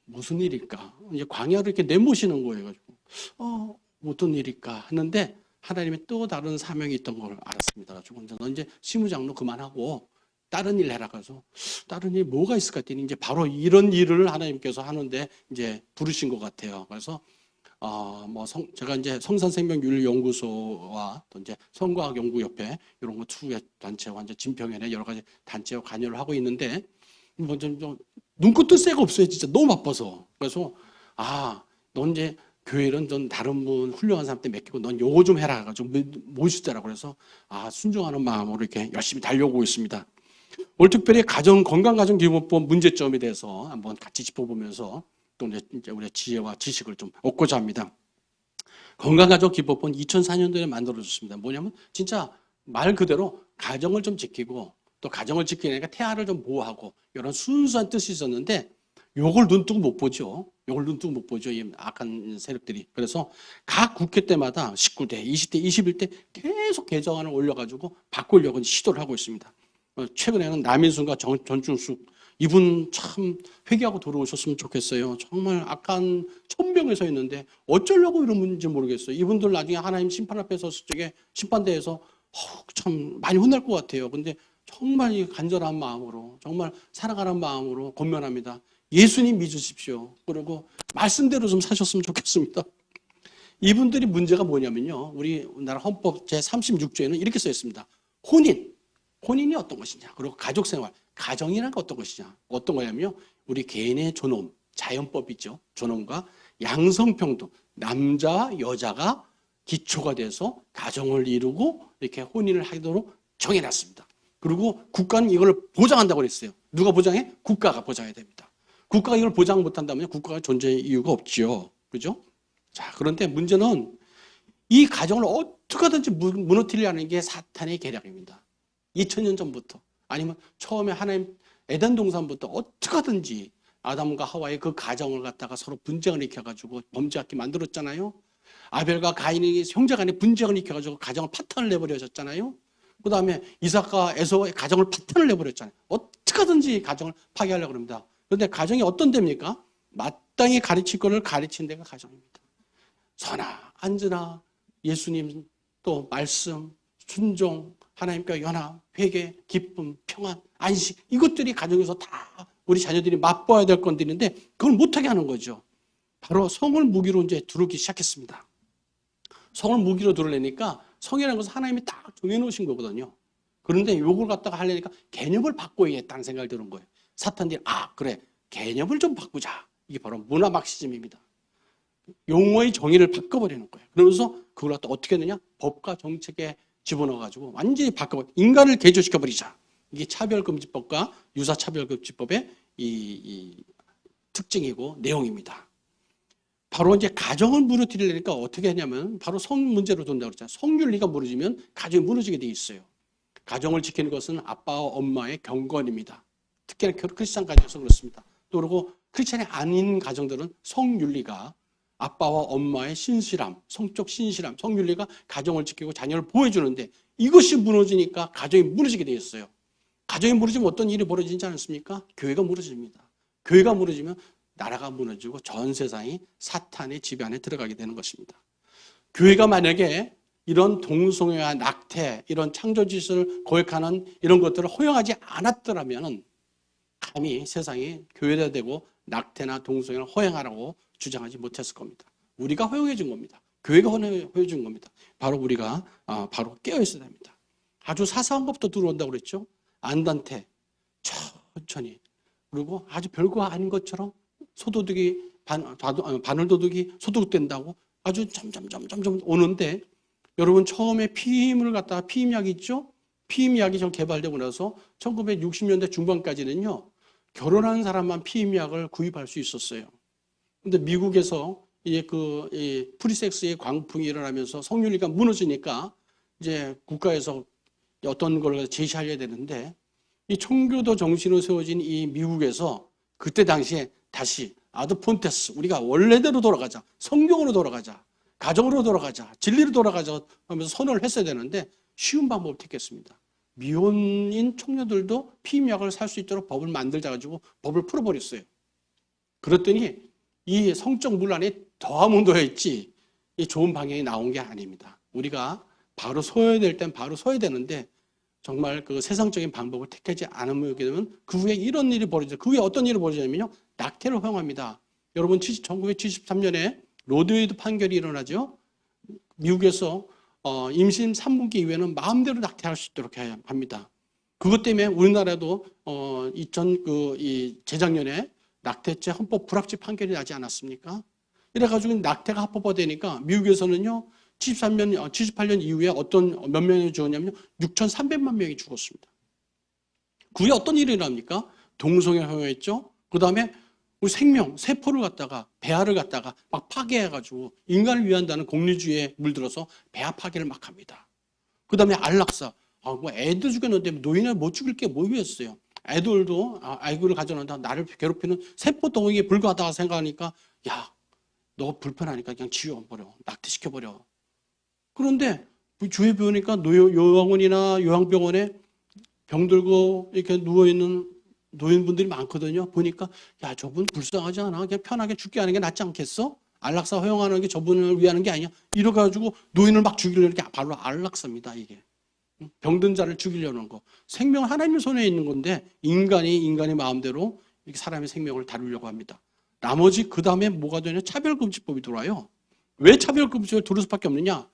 무슨 일일까? 이제 광야를 이렇게 내모시는 거예요. 가지고 어떤 일일까 하는데 하나님의 또 다른 사명이 있던 걸 알았습니다. 가지고 너 이제 시무장로 그만하고 다른 일 해라. 그래서 다른 일 뭐가 있을까 했더니 이제 바로 이런 일을 하나님께서 하는데 이제 부르신 것 같아요. 그래서 제가 이제 성산생명윤리연구소와 또 이제 성과학연구협회 이런 거 두 개 단체와 이제 진평연회 여러 가지 단체와 관여를 하고 있는데 좀 눈코 뜰 새가 없어요. 진짜 너무 바빠서. 그래서 넌 이제 교회는 넌 다른 분 훌륭한 사람 때 맡기고 넌 요거 좀 해라. 좀 모시더라고. 그래서 순종하는 마음으로 이렇게 열심히 달려오고 있습니다. 오늘 특별히 건강가정기본법 문제점에 대해서 한번 같이 짚어보면서 또 이제 우리의 지혜와 지식을 좀 얻고자 합니다. 건강가정기본법은 2004년도에 만들어졌습니다. 뭐냐면 진짜 말 그대로 가정을 좀 지키고 또 가정을 지키니까 태아를 좀 보호하고 이런 순수한 뜻이 있었는데 요걸 눈뜨고 못 보죠. 이 악한 세력들이. 그래서 각 국회 때마다 19대, 20대, 21대 계속 개정안을 올려가지고 바꾸려고 시도를 하고 있습니다. 최근에는 남인순과 전준숙 이분 참 회개하고 돌아오셨으면 좋겠어요. 정말 악한 천병에 서 있는데 어쩌려고 이런 건지 모르겠어요. 이분들 나중에 하나님 심판 앞에 섰을 적에 심판대에서 참 많이 혼날 것 같아요. 근데 정말 간절한 마음으로 정말 사랑하는 마음으로 권면합니다. 예수님 믿으십시오. 그리고 말씀대로 좀 사셨으면 좋겠습니다. 이분들이 문제가 뭐냐면요. 우리나라 헌법 제36조에는 이렇게 써 있습니다. 혼인이 어떤 것이냐. 그리고 가족생활, 가정이란 게 어떤 것이냐. 어떤 거냐면요. 우리 개인의 존엄, 자연법이죠. 존엄과 양성평등, 남자와 여자가 기초가 돼서 가정을 이루고 이렇게 혼인을 하도록 정해놨습니다. 그리고 국가는 이걸 보장한다고 그랬어요. 누가 보장해? 국가가 보장해야 됩니다. 국가가 이걸 보장 못한다면 국가가 존재할 이유가 없지요. 그죠? 자, 그런데 문제는 이 가정을 어떻게 하든지 무너뜨리려는 게 사탄의 계략입니다. 2000년 전부터 아니면 처음에 하나님 에덴 동산부터 어떻게 하든지 아담과 하와의 그 가정을 갖다가 서로 분쟁을 일으켜가지고 범죄하게 만들었잖아요. 아벨과 가인이 형제간에 분쟁을 일으켜가지고 가정을 파탄을 내버려졌잖아요. 그 다음에 이삭과 에서의 가정을 파탄을 내버렸잖아요. 어떻게 하든지 가정을 파괴하려고 합니다. 그런데 가정이 어떤 데입니까? 마땅히 가르칠 것을 가르친 데가 가정입니다. 선아, 안전아, 예수님 또 말씀, 순종, 하나님과 연합, 회개, 기쁨, 평안, 안식 이것들이 가정에서 다 우리 자녀들이 맛봐야 될 건들인데 그걸 못하게 하는 거죠. 바로 성을 무기로 이제 두르기 시작했습니다. 성을 무기로 두르려니까 성이라는 것은 하나님이 딱 정해놓으신 거거든요. 그런데 요걸 갖다가 하려니까 개념을 바꿔야겠다는 생각이 드는 거예요. 사탄들이 그래 개념을 좀 바꾸자. 이게 바로 문화 막시즘입니다. 용어의 정의를 바꿔버리는 거예요. 그러면서 그걸 갖다 어떻게 했느냐? 법과 정책에 집어넣어가지고 완전히 바꿔버려. 인간을 개조시켜버리자. 이게 차별금지법과 유사차별금지법의 이 특징이고 내용입니다. 바로 이제 가정을 무너뜨리려니까 어떻게 하냐면 바로 성 문제로 돈다고 그랬잖아요. 성윤리가 무너지면 가정이 무너지게 돼 있어요. 가정을 지키는 것은 아빠와 엄마의 경건입니다. 특히나 크리스찬 가정에서 그렇습니다. 또 그리고 크리스찬이 아닌 가정들은 성윤리가 아빠와 엄마의 신실함, 성적 신실함, 성윤리가 가정을 지키고 자녀를 보호해주는데 이것이 무너지니까 가정이 무너지게 돼 있어요. 가정이 무너지면 어떤 일이 벌어지지 않습니까? 교회가 무너집니다. 교회가 무너지면 나라가 무너지고 전 세상이 사탄의 지배 안에 들어가게 되는 것입니다. 교회가 만약에 이런 동성애와 낙태, 이런 창조짓을 거역하는 이런 것들을 허용하지 않았더라면 감히 세상이 교회가 되고 낙태나 동성애를 허용하라고 주장하지 못했을 겁니다. 우리가 허용해 준 겁니다. 교회가 허용해 준 겁니다. 바로 우리가 바로 깨어 있어야 됩니다. 아주 사소한 것부터 들어온다고 그랬죠. 안단태, 천천히. 그리고 아주 별거 아닌 것처럼 소도둑이, 바늘도둑이 소도둑된다고 아주 점점 오는데, 여러분 처음에 피임을 갖다가 피임약이 있죠? 피임약이 좀 개발되고 나서 1960년대 중반까지는요, 결혼한 사람만 피임약을 구입할 수 있었어요. 근데 미국에서 이제 프리섹스의 광풍이 일어나면서 성윤리가 무너지니까 이제 국가에서 어떤 걸 제시하려야 되는데, 이 청교도 정신으로 세워진 이 미국에서 그때 당시에 다시 아드폰테스, 우리가 원래대로 돌아가자, 성경으로 돌아가자, 가정으로 돌아가자, 진리로 돌아가자 하면서 선언을 했어야 되는데 쉬운 방법을 택했습니다. 미혼인 청년들도 피임약을 살 수 있도록 법을 만들자 가지고 법을 풀어버렸어요. 그랬더니 이 성적 문란이 더하면 더했지 이 좋은 방향이 나온 게 아닙니다. 우리가 바로 서야 될 땐 바로 서야 되는데 정말 그 세상적인 방법을 택하지 않으면 그 후에 이런 일이 벌어져요. 그 후에 어떤 일이 벌어지냐면요, 낙태를 허용합니다. 여러분 1973년에 로드웨이드 판결이 일어나죠. 미국에서 임신 3분기 이후에는 마음대로 낙태할 수 있도록 합니다. 그것 때문에 우리나라도 재작년에 낙태죄 헌법 불합치 판결이 나지 않았습니까? 이래가지고 낙태가 합법화되니까 미국에서는요, 78년 이후에 몇 명이 죽었냐면요, 6,300만 명이 죽었습니다. 그 후에 어떤 일이 일어납니까? 동성애 허용했죠. 그 다음에 우리 생명, 세포를 갖다가, 배아를 갖다가 막 파괴해가지고 인간을 위한다는 공리주의에 물들어서 배아 파괴를 막 합니다. 그 다음에 안락사. 뭐 애들 죽였는데 노인을 못 죽일 게 뭐였어요? 애들도 아이를 가져놓는다 나를 괴롭히는 세포 덩어리에 불과하다고 생각하니까, 야, 너 불편하니까 그냥 지워버려. 낙태시켜버려. 그런데 주위에 보니까 요양원이나 요양병원에 병들고 이렇게 누워있는 노인분들이 많거든요. 보니까, 야, 저분 불쌍하지 않아? 그냥 편하게 죽게 하는 게 낫지 않겠어? 안락사 허용하는 게 저분을 위하는 게 아니야. 이래가지고 노인을 막 죽이려는 게 바로 안락사입니다, 이게. 병든 자를 죽이려는 거. 생명은 하나님 손에 있는 건데, 인간이 마음대로 이렇게 사람의 생명을 다루려고 합니다. 나머지, 그 다음에 뭐가 되냐? 차별금지법이 들어와요. 왜 차별금지법을 들을 수밖에 없느냐?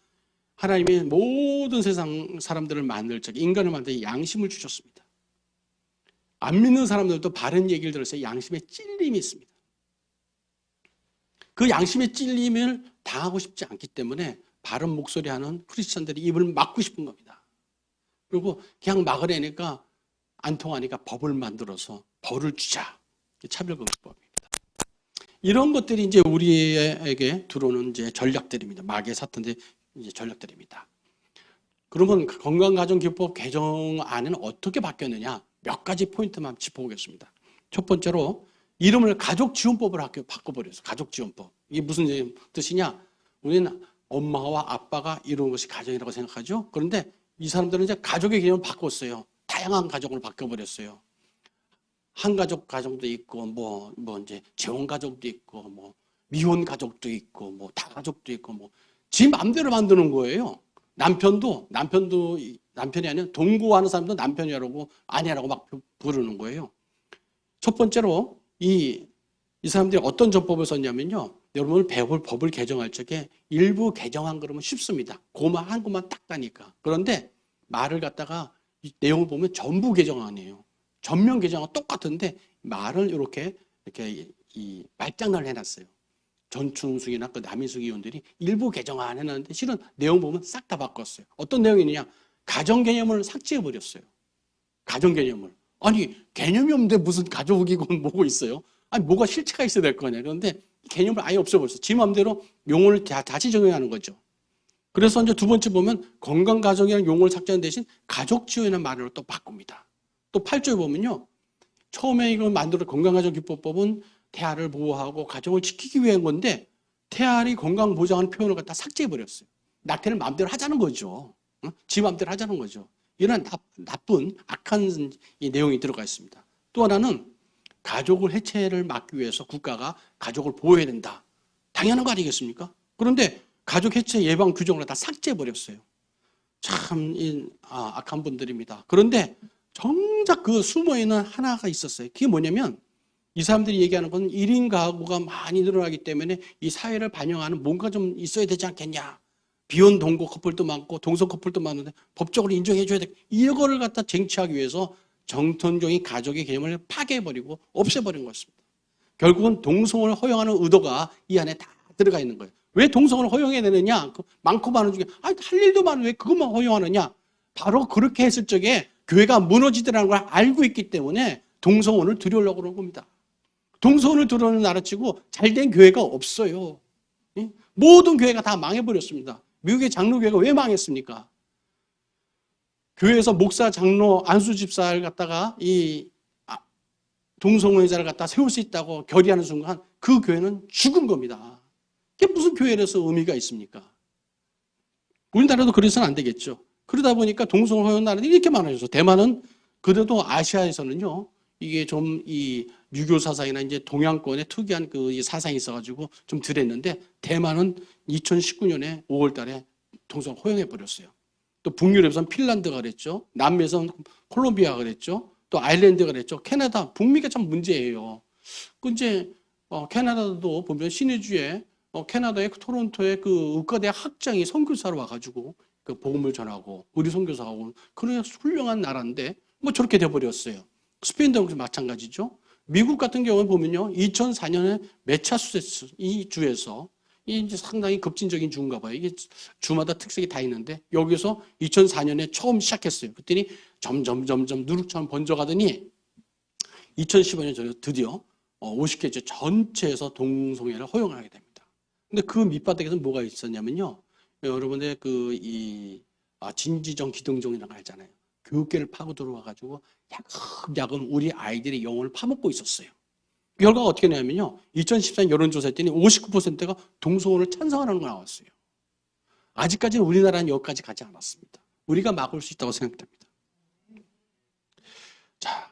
하나님이 모든 세상 사람들을 만들 적에 인간을 만들 양심을 주셨습니다. 안 믿는 사람들도 바른 얘기를 들었을 때 양심의 찔림이 있습니다. 그 양심의 찔림을 당하고 싶지 않기 때문에 바른 목소리 하는 크리스천들이 입을 막고 싶은 겁니다. 그리고 그냥 막으려니까 안 통하니까 법을 만들어서 벌을 주자. 차별금지법입니다. 이런 것들이 이제 우리에게 들어오는 이제 전략들입니다. 마귀의 사탄의 이제 전략들입니다. 그러면 건강가정기법 개정안은 어떻게 바뀌었느냐? 몇 가지 포인트만 짚어보겠습니다. 첫 번째로 이름을 가족지원법으로 바꿔버렸어요. 가족지원법. 이게 무슨 뜻이냐? 우리는 엄마와 아빠가 이루는 것이 가정이라고 생각하죠. 그런데 이 사람들은 이제 가족의 개념을 바꿨어요. 다양한 가족을 바꿔버렸어요. 한가족 가정도 있고, 이제 재혼 가족도 있고, 미혼 가족도 있고, 다가족도 있고, 지 마음대로 만드는 거예요. 남편이 아니라 동거하는 사람도 남편이라고 아내라고 막 부르는 거예요. 첫 번째로 이 사람들이 어떤 전법을 썼냐면요. 여러분을 배울 법을 개정할 적에 일부 개정한 그러면 쉽습니다. 고만 한 것만 딱 따니까. 그런데 말을 갖다가 내용을 보면 전부 개정안이에요. 전면 개정은 똑같은데 말을 이렇게 말장난을 해놨어요. 전춘숙이나 그 남인숙 의원들이 일부 개정안 해놨는데 실은 내용 보면 싹 다 바꿨어요. 어떤 내용이냐? 가정 개념을 삭제해 버렸어요. 가정 개념을. 아니 개념이 없는데 무슨 가족이고 뭐고 있어요? 아니 뭐가 실체가 있어야 될 거냐. 그런데 개념을 아예 없애버렸어요. 지 마음대로 용어를 다시 정의하는 거죠. 그래서 이제 두 번째 보면 건강가정이라는 용어를 삭제하는 대신 가족지원이라는 말로 또 바꿉니다. 또 8조에 보면요. 처음에 이거 만들어 건강가정기법법은 태아를 보호하고 가정을 지키기 위한 건데 태아리 건강 보장하는 표현을 갖다 삭제해 버렸어요. 낙태를 마음대로 하자는 거죠. 지 마음대로 하자는 거죠. 이런 나쁜 악한 이 내용이 들어가 있습니다. 또 하나는 가족을 해체를 막기 위해서 국가가 가족을 보호해야 된다. 당연한 거 아니겠습니까? 그런데 가족 해체 예방 규정을 다 삭제해 버렸어요. 참 악한 분들입니다. 그런데 정작 그 숨어 있는 하나가 있었어요. 그게 뭐냐면 이 사람들이 얘기하는 건 1인 가구가 많이 늘어나기 때문에 이 사회를 반영하는 뭔가 좀 있어야 되지 않겠냐. 비혼 동거 커플도 많고 동성 커플도 많은데 법적으로 인정해줘야 돼. 이거를 갖다 쟁취하기 위해서 정통적인 가족의 개념을 파괴해버리고 없애버린 것입니다. 결국은 동성을 허용하는 의도가 이 안에 다 들어가 있는 거예요. 왜 동성을 허용해야 되느냐? 많고 많은 중에 할 일도 많은데 왜 그것만 허용하느냐? 바로 그렇게 했을 적에 교회가 무너지더라는 걸 알고 있기 때문에 동성혼을 들여오려고 그러는 겁니다. 동성혼을 들여오는 나라치고 잘된 교회가 없어요. 모든 교회가 다 망해버렸습니다. 미국의 장로교회가 왜 망했습니까? 교회에서 목사, 장로, 안수 집사를 갖다가 이 동성애자를 갖다 세울 수 있다고 결의하는 순간 그 교회는 죽은 겁니다. 그게 무슨 교회라서 의미가 있습니까? 우리나라도 그래서는 안 되겠죠. 그러다 보니까 동성을 허용하는 나라들이 이렇게 많아져서 대만은 그래도 아시아에서는요, 이게 좀 이 유교 사상이나 이제 동양권의 특이한 그 사상이 있어가지고 좀 덜했는데 대만은 2019년에 5월 달에 동성을 허용해 버렸어요. 또 북유럽에서는 핀란드가 그랬죠. 남미에서는 콜롬비아가 그랬죠. 또 아일랜드가 그랬죠. 캐나다, 북미가 참 문제예요. 그 이제 캐나다도 보면 신의주에 캐나다의 토론토의 그 의과대학 학장이 선교사로 와가지고 그 복음을 전하고 우리 선교사하고 그런 훌륭한 나라인데 뭐 저렇게 돼버렸어요. 스페인도 마찬가지죠. 미국 같은 경우는 보면요, 2004년에 매차수세츠 이 주에서 이제 상당히 급진적인 주인가 봐요. 이게 주마다 특색이 다 있는데 여기서 2004년에 처음 시작했어요. 그랬더니 점점 누룩처럼 번져가더니 2015년 전에 드디어 50개 전체에서 동성애를 허용하게 됩니다. 근데 그 밑바닥에서 뭐가 있었냐면요, 여러분의 진지정 기동정이라는 거 알잖아요. 교육계를 파고 들어와가지고 야금야금 우리 아이들의 영혼을 파먹고 있었어요. 결과가 어떻게 나냐면요, 2014년 여론조사 했더니 59%가 동성혼을 찬성하는 거 나왔어요. 아직까지는 우리나라는 여기까지 가지 않았습니다. 우리가 막을 수 있다고 생각됩니다. 자,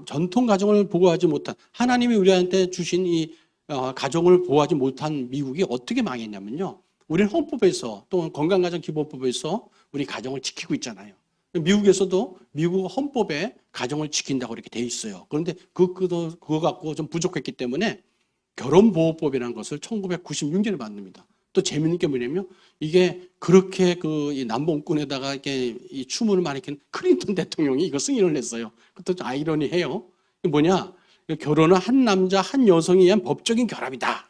전통 가정을 보호하지 못한, 하나님이 우리한테 주신 이 가정을 보호하지 못한 미국이 어떻게 망했냐면요, 우리는 헌법에서 또 건강가정기본법에서 우리 가정을 지키고 있잖아요. 미국에서도 미국 헌법에 가정을 지킨다고 이렇게 돼 있어요. 그런데 그거 갖고 좀 부족했기 때문에 결혼보호법이라는 것을 1996년에 만듭니다. 또 재밌는 게 뭐냐면 이게 그렇게 이 남봉꾼에다가 이렇게 이 추문을 많이 킨 클린턴 대통령이 이거 승인을 했어요. 그것도 좀 아이러니해요. 이게 뭐냐? 결혼은 한 남자 한 여성에 의한 법적인 결합이다.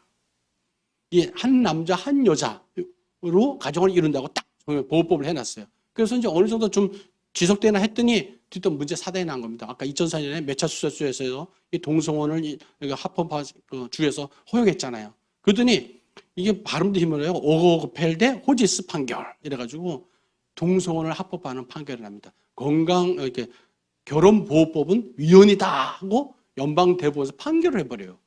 이 한 남자 한 여자로 가정을 이룬다고 딱 보호법을 해놨어요. 그래서 이제 어느 정도 좀 지속되나 했더니 또 문제 사단이 난 겁니다. 아까 2004년에 매차수세츠에서 이 동성혼을 합법 주에서 허용했잖아요. 그러더니 이게 발음도 힘들어요. 오거펠대 호지스 판결 이래가지고 동성혼을 합법화하는 판결을 합니다. 이렇게 결혼보호법은 위헌이다 하고 연방대법원에서 판결을 해버려요.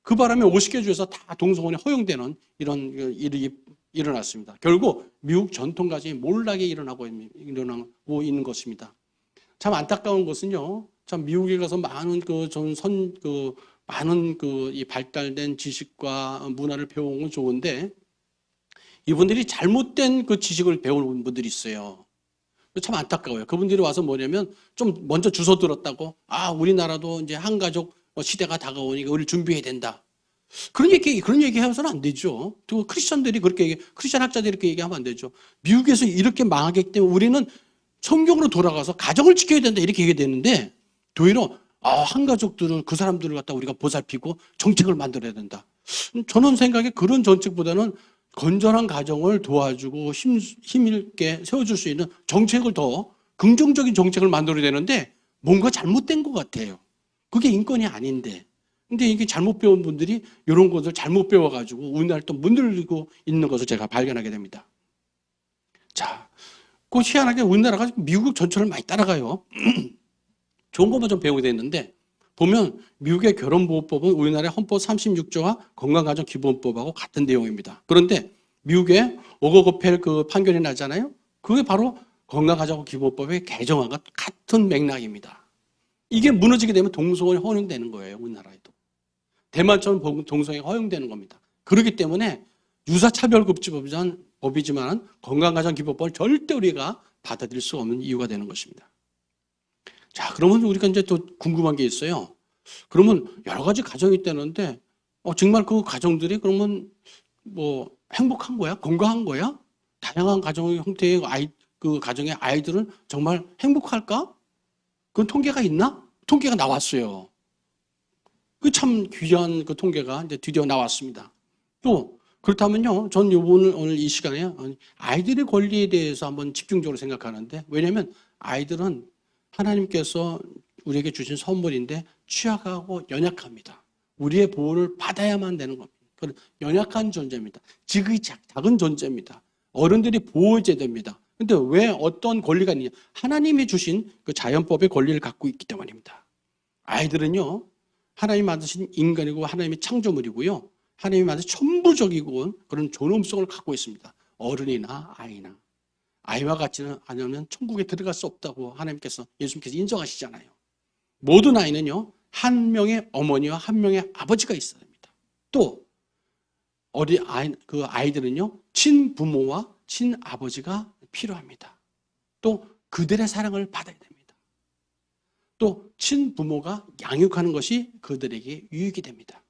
그 바람에 50개 주에서 다 동성혼이 허용되는 이런 일이 일어났습니다. 결국 미국 전통가정이 몰락이 일어나고 있는 것입니다. 참 안타까운 것은요, 참 미국에 가서 많은 이 발달된 지식과 문화를 배우는 건 좋은데 이분들이 잘못된 그 지식을 배우는 분들이 있어요. 참 안타까워요. 그분들이 와서 뭐냐면 좀 먼저 주워 들었다고, 우리나라도 이제 한가족 시대가 다가오니까 우리를 준비해야 된다. 그런 얘기 해서는 안 되죠. 또 크리스천들이 크리스천 학자들이 이렇게 얘기하면 안 되죠. 미국에서 이렇게 망하기 때문에 우리는 성경으로 돌아가서 가정을 지켜야 된다 이렇게 얘기해야 되는데 도리어 한가족들은 그 사람들을 갖다 우리가 보살피고 정책을 만들어야 된다. 저는 생각에 그런 정책보다는 건전한 가정을 도와주고 힘있게 세워줄 수 있는 정책을 더 긍정적인 정책을 만들어야 되는데 뭔가 잘못된 것 같아요. 그게 인권이 아닌데. 근데 이게 잘못 배운 분들이 이런 것을 잘못 배워가지고 우리나라를 또 문들고 있는 것을 제가 발견하게 됩니다. 자, 그 희한하게 우리나라가 미국 전체를 많이 따라가요. 좋은 것만 좀 배우게 됐는데 보면 미국의 결혼보호법은 우리나라의 헌법 36조와 건강가정기본법하고 같은 내용입니다. 그런데 미국의 오거거펠 그 판결이 나잖아요. 그게 바로 건강가정기본법의 개정안과 같은 맥락입니다. 이게 무너지게 되면 동성애 허용되는 거예요. 우리나라에도. 대만처럼 동성애 허용되는 겁니다. 그렇기 때문에 유사차별급지법이지만 건강가정기본법을 절대 우리가 받아들일 수 없는 이유가 되는 것입니다. 자, 그러면 우리가 이제 또 궁금한 게 있어요. 그러면 여러 가지 가정이 있다는데, 정말 그 가정들이 그러면 뭐 행복한 거야? 건강한 거야? 다양한 가정의 형태의 그 가정의 아이들은 정말 행복할까? 그 통계가 있나? 통계가 나왔어요. 그 참 귀한 그 통계가 이제 드디어 나왔습니다. 또 그렇다면요, 전 오늘 이 시간에 아이들의 권리에 대해서 한번 집중적으로 생각하는데, 왜냐하면 아이들은 하나님께서 우리에게 주신 선물인데 취약하고 연약합니다. 우리의 보호를 받아야만 되는 겁니다. 그런 연약한 존재입니다. 지극히 작은 존재입니다. 어른들이 보호해줘야 됩니다. 근데 왜 어떤 권리가 있느냐? 하나님이 주신 그 자연법의 권리를 갖고 있기 때문입니다. 아이들은요, 하나님 만드신 인간이고 하나님의 창조물이고요. 하나님이 만드신 천부적이고 그런 존엄성을 갖고 있습니다. 어른이나 아이나. 아이와 같지는 않으면 천국에 들어갈 수 없다고 하나님께서, 예수님께서 인정하시잖아요. 모든 아이는요, 한 명의 어머니와 한 명의 아버지가 있어야 됩니다. 또 그 아이들은요, 친부모와 친아버지가 필요합니다. 또 그들의 사랑을 받아야 됩니다. 또 친부모가 양육하는 것이 그들에게 유익이 됩니다.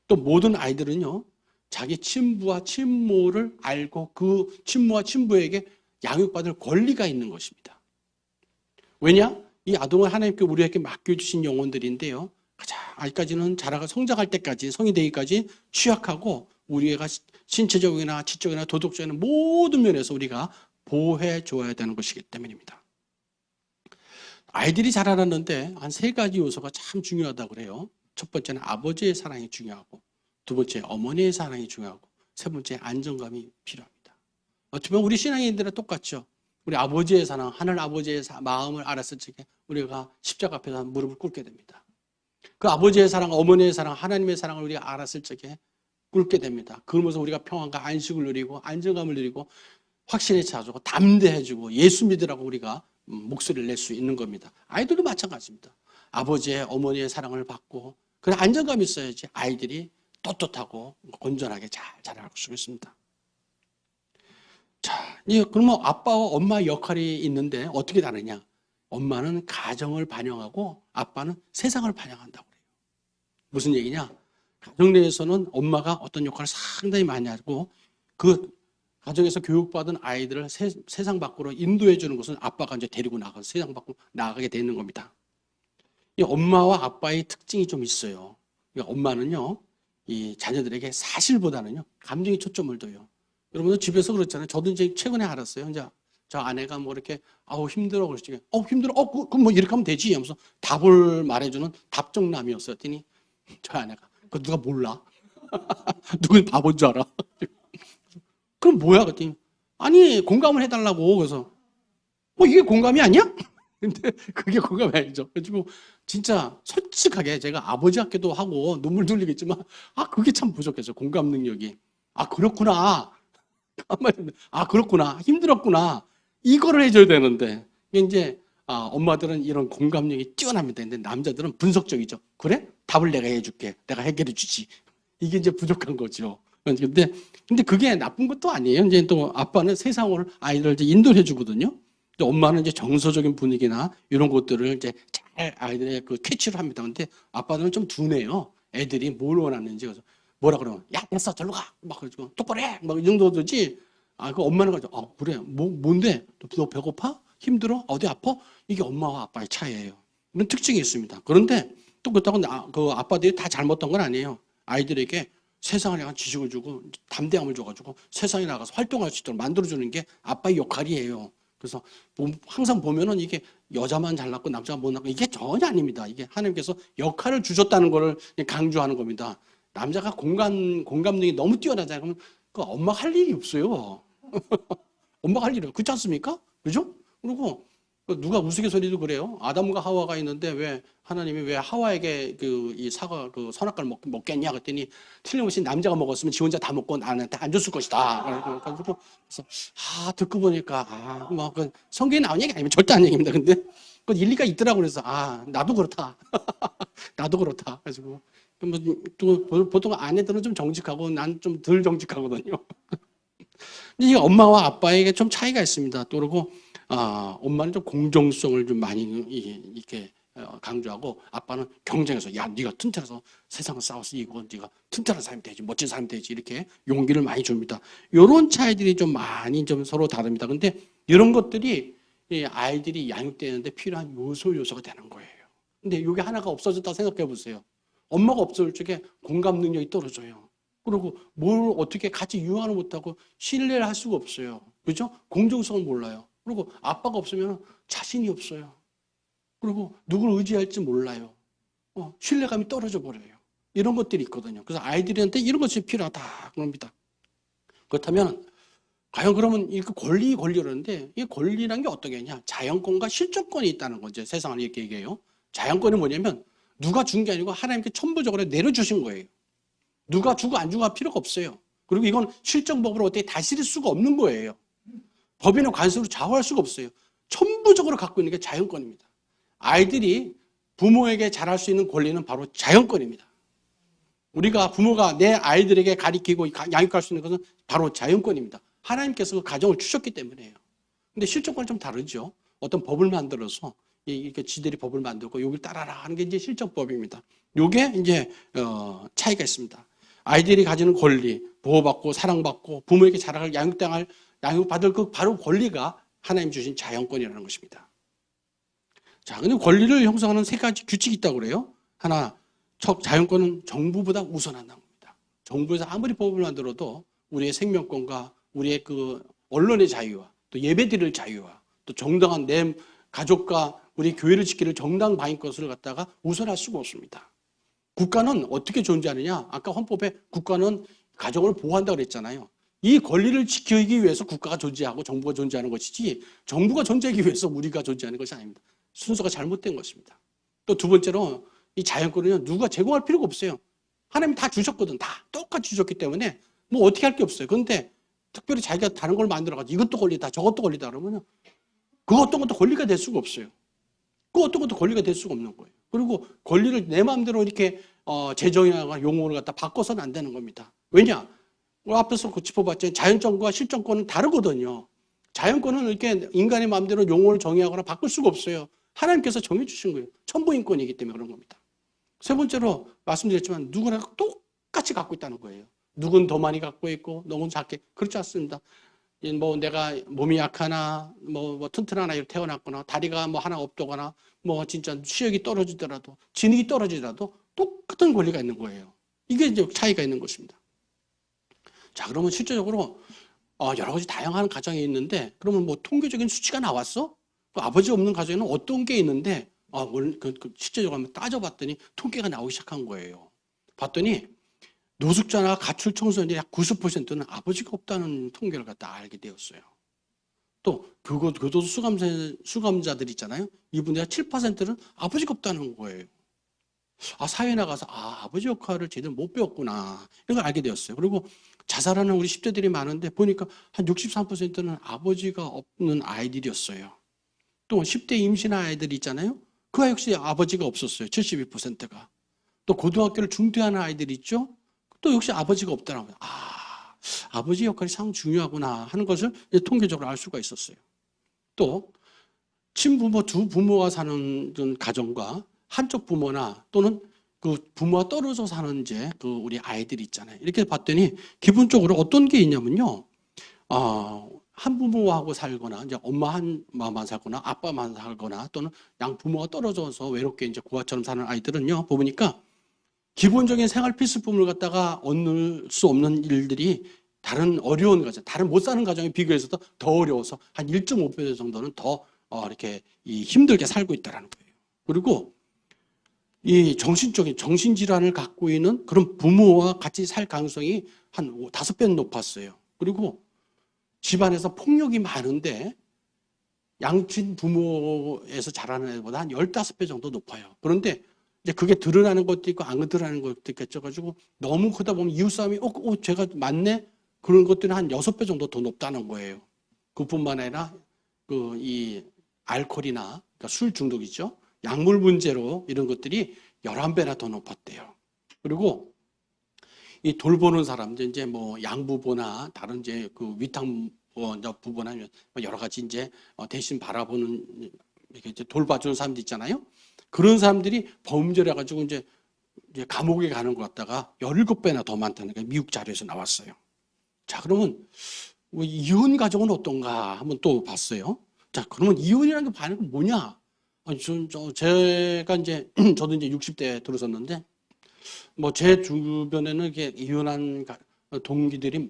또 모든 아이들은요, 자기 친부와 친모를 알고 그 친모와 친부에게 양육받을 권리가 있는 것입니다. 왜냐? 이 아동은 하나님께 우리에게 맡겨주신 영혼들인데요, 아직까지는 자라가 성장할 때까지, 성이 되기까지 취약하고 우리가 신체적이나 지적이나 도덕적인 모든 면에서 우리가 보호해 줘야 되는 것이기 때문입니다. 아이들이 자라나는데 한 3가지 요소가 참 중요하다고 그래요. 첫 번째는 아버지의 사랑이 중요하고, 두 번째 어머니의 사랑이 중요하고, 세 번째 안정감이 필요합니다. 어떻게 보면 우리 신앙인들은 똑같죠. 우리 아버지의 사랑, 하늘 아버지의 마음을 알았을 적에 우리가 십자가 앞에서 무릎을 꿇게 됩니다. 그 아버지의 사랑, 어머니의 사랑, 하나님의 사랑을 우리가 알았을 적에 꿇게 됩니다. 그러면서 우리가 평안과 안식을 누리고 안정감을 누리고 확신에 차주고 담대해지고 예수 믿으라고 우리가 목소리를 낼 수 있는 겁니다. 아이들도 마찬가지입니다. 아버지의 어머니의 사랑을 받고 그런 안정감이 있어야지 아이들이 떳떳하고 건전하게 잘 자랄 수 있습니다. 자, 그러면 아빠와 엄마의 역할이 있는데 어떻게 다르냐? 엄마는 가정을 반영하고 아빠는 세상을 반영한다고 그래요. 무슨 얘기냐? 가정 내에서는 엄마가 어떤 역할을 상당히 많이 하고 그 가정에서 교육받은 아이들을 세상 밖으로 인도해 주는 것은 아빠가 이제 데리고 나가서 세상 밖으로 나가게 되는 겁니다. 이 엄마와 아빠의 특징이 좀 있어요. 그러니까 엄마는요, 이 자녀들에게 사실보다는요, 감정에 초점을 둬요. 여러분들 집에서 그렇잖아요. 저도 이제 최근에 알았어요. 이제 저 아내가 뭐 이렇게 힘들어 그러시죠. 힘들어. 그럼 뭐 이렇게 하면 되지 하면서 답을 말해주는 답정남이었어요. 했더니 저 아내가 그거 누가 몰라? 누구 바본 줄 알아? 그럼 뭐야? 그랬더니 아니 공감을 해달라고. 그래서 이게 공감이 아니야? 근데 그게 공감이 아니죠. 그래가지고 진짜 솔직하게 제가 아버지 같기도 하고 눈물 흘리겠지만 그게 참 부족해서 공감 능력이. 그렇구나. 그렇구나. 힘들었구나. 이거를 해줘야 되는데 이제 엄마들은 이런 공감력이 뛰어납니다. 근데 남자들은 분석적이죠. 그래? 답을 내가 해줄게. 내가 해결해 주지. 이게 이제 부족한 거죠. 근데 그게 나쁜 것도 아니에요. 이제 또 아빠는 세상을 아이들을 이제 인도해 주거든요. 엄마는 이제 정서적인 분위기나 이런 것들을 이제 잘 아이들의 그 캐치를 합니다. 근데 아빠들은 좀 둔해요. 애들이 뭘 원하는지. 그래서 뭐라 그러면 야 됐어 절로 가. 막 그러고 똑바로 해. 막 이 정도지. 그 엄마는 가지고 그래 뭔데 너 배고파? 힘들어? 어디 아파? 이게 엄마와 아빠의 차이예요. 이런 특징이 있습니다. 그런데 또 그렇다고 그 아빠들이 다 잘못한 건 아니에요. 아이들에게 세상을 향한 지식을 주고 담대함을 줘가지고 세상에 나가서 활동할 수 있도록 만들어주는 게 아빠의 역할이에요. 그래서 항상 보면은 이게 여자만 잘났고 남자가 못났고 이게 전혀 아닙니다. 이게 하나님께서 역할을 주셨다는 것을 강조하는 겁니다. 남자가 공감력이 너무 뛰어나잖아요. 그러면 그 엄마가 할 일이 없어요. 엄마가 할 일이 없어요. 그렇지 않습니까? 그죠? 그리고 누가 우스갯소리도 그래요. 아담과 하와가 있는데 왜 하나님이 왜 하와에게 이 사과 선악과를 먹겠냐 그랬더니 틀림없이 남자가 먹었으면 지 혼자 다 먹고 나한테 안 줬을 것이다. 그래서 듣고 보니까 그 성경에 나온 얘기 아니면 절대 아닌 얘기입니다. 근데 그 일리가 있더라고. 그래서 나도 그렇다. 나도 그렇다. 그래가지고 또 보통 아내들은 좀 정직하고 난 좀 덜 정직하거든요. 근데 이 엄마와 아빠에게 좀 차이가 있습니다. 또 그리고 엄마는 좀 공정성을 좀 많이 이렇게 강조하고 아빠는 경쟁해서 야 네가 튼튼해서 세상을 싸워서 이거 네가 튼튼한 사람이 되지 멋진 사람이 되지 이렇게 용기를 많이 줍니다. 이런 차이들이 좀 많이 좀 서로 다릅니다. 근데 이런 것들이 아이들이 양육되는데 필요한 요소가 되는 거예요. 근데 이게 하나가 없어졌다 생각해 보세요. 엄마가 없을 적에 공감 능력이 떨어져요. 그리고 뭘 어떻게 같이 유한을 못하고 신뢰를 할 수가 없어요. 그죠? 공정성을 몰라요. 그리고 아빠가 없으면 자신이 없어요. 그리고 누구를 의지할지 몰라요. 신뢰감이 떨어져 버려요. 이런 것들이 있거든요. 그래서 아이들한테 이런 것이 필요하다 그럽니다. 그렇다면 과연 그러면 이 권리라는데 이 권리라는 게 어떤 게 있냐? 자연권과 실존권이 있다는 거죠. 세상을 이렇게 얘기해요. 자연권은 뭐냐면 누가 준 게 아니고 하나님께 천부적으로 내려주신 거예요. 누가 주고 안 주고 할 필요가 없어요. 그리고 이건 실정법으로 어떻게 다스릴 수가 없는 거예요. 법이나 관습으로 좌우할 수가 없어요. 천부적으로 갖고 있는 게 자연권입니다. 아이들이 부모에게 잘할 수 있는 권리는 바로 자연권입니다. 우리가 부모가 내 아이들에게 가리키고 양육할 수 있는 것은 바로 자연권입니다. 하나님께서 그 가정을 주셨기 때문에요. 근데 실정권은 좀 다르죠. 어떤 법을 만들어서 이렇게 지들이 법을 만들고 여기를 따라라 하는 게 이제 실정법입니다. 요게 이제 차이가 있습니다. 아이들이 가지는 권리, 보호받고 사랑받고 부모에게 자라갈 양육받을 그 바로 권리가 하나님 주신 자연권이라는 것입니다. 자, 근데 권리를 형성하는 세 가지 규칙이 있다고 그래요. 하나, 자연권은 정부보다 우선한다는 겁니다. 정부에서 아무리 법을 만들어도 우리의 생명권과 우리의 그 언론의 자유와 또 예배드릴 자유와 또 정당한 내 가족과 우리 교회를 지키는 정당 방위 것을 갖다가 우선할 수가 없습니다. 국가는 어떻게 존재하느냐? 아까 헌법에 국가는 가정을 보호한다고 그랬잖아요. 이 권리를 지키기 위해서 국가가 존재하고 정부가 존재하는 것이지 정부가 존재하기 위해서 우리가 존재하는 것이 아닙니다. 순서가 잘못된 것입니다. 또 두 번째로 이 자연권은요, 누가 제공할 필요가 없어요. 하나님이 다 주셨거든. 다 똑같이 주셨기 때문에 뭐 어떻게 할 게 없어요. 그런데 특별히 자기가 다른 걸 만들어가지고 이것도 권리다, 저것도 권리다 그러면요, 그 어떤 것도 권리가 될 수가 없어요. 그 어떤 것도 권리가 될 수가 없는 거예요. 그리고 권리를 내 마음대로 이렇게 제정이나 용어를 갖다 바꿔서는 안 되는 겁니다. 왜냐? 앞에서 짚어봤죠. 자연권과 실존권은 다르거든요. 자연권은 이렇게 인간의 마음대로 용어를 정의하거나 바꿀 수가 없어요. 하나님께서 정해주신 거예요. 천부인권이기 때문에 그런 겁니다. 세 번째로 말씀드렸지만 누구나 똑같이 갖고 있다는 거예요. 누군 더 많이 갖고 있고 누군 작게. 그렇지 않습니다. 뭐 내가 몸이 약하나 뭐 튼튼하나 이렇게 태어났거나 다리가 뭐 하나 없다거나 뭐 진짜視力이 떨어지더라도 지능이 떨어지더라도 똑같은 권리가 있는 거예요. 이게 이제 차이가 있는 것입니다. 자, 그러면 실제적으로 여러 가지 다양한 가정이 있는데 그러면 뭐 통계적인 수치가 나왔어? 그 아버지 없는 가정에는 어떤 게 있는데 실제적으로 한번 따져봤더니 통계가 나오기 시작한 거예요. 봤더니 노숙자나 가출 청소년의 약 90%는 아버지가 없다는 통계를 갖다 알게 되었어요. 또 교도소 수감자들 있잖아요. 이분들 7%는 아버지가 없다는 거예요. 사회에 나가서 아버지 역할을 제대로 못 배웠구나 이걸 알게 되었어요. 그리고 자살하는 우리 10대들이 많은데 보니까 한 63%는 아버지가 없는 아이들이었어요. 또 10대 임신한 아이들 있잖아요. 그 역시 아버지가 없었어요. 72%가. 또 고등학교를 중퇴하는 아이들 있죠. 또 역시 아버지가 없다는 거예요. 아버지 역할이 상 중요하구나 하는 것을 통계적으로 알 수가 있었어요. 또 친부모 두 부모가 사는 가정과 한쪽 부모나 또는 그 부모와 떨어져 사는 이제 그 우리 아이들이 있잖아요. 이렇게 봤더니 기본적으로 어떤 게 있냐면요. 한 부모하고 살거나 이제 엄마만 살거나 아빠만 살거나 또는 양 부모가 떨어져서 외롭게 이제 고아처럼 사는 아이들은요. 보니까 기본적인 생활 필수품을 갖다가 얻을 수 없는 일들이 다른 어려운 가정, 다른 못 사는 가정에 비교해서도 더 어려워서 한 1.5배 정도는 더 이렇게 힘들게 살고 있다는 거예요. 그리고 이 정신질환을 갖고 있는 그런 부모와 같이 살 가능성이 한 5배는 높았어요. 그리고 집안에서 폭력이 많은데 양친 부모에서 자라는 애보다 한 15배 정도 높아요. 그런데 이제 그게 드러나는 것도 있고 안 드러나는 것도 있겠죠. 가지고 너무 크다 보면 이웃싸움이 제가 맞네? 그런 것들이 한 6배 정도 더 높다는 거예요. 그뿐만 아니라 이 알코올이나 그러니까 술 중독이죠. 약물 문제로 이런 것들이 11배나 더 높았대요. 그리고 이 돌보는 사람, 이제 뭐 양부보나 다른 이제 그 위탁부보나 여러 가지 이제 대신 바라보는 이렇게 이제 돌봐주는 사람들 있잖아요. 그런 사람들이 범죄를 해가지고 이제 감옥에 가는 것 같다가 17배나 더 많다는 게 미국 자료에서 나왔어요. 자, 그러면 이혼 가정은 어떤가 한번 또 봤어요. 자, 그러면 이혼이라는 게 반응은 뭐냐? 제가 이제 저도 이제 60대에 들어섰는데 뭐 제 주변에는 이게 이혼한 동료들이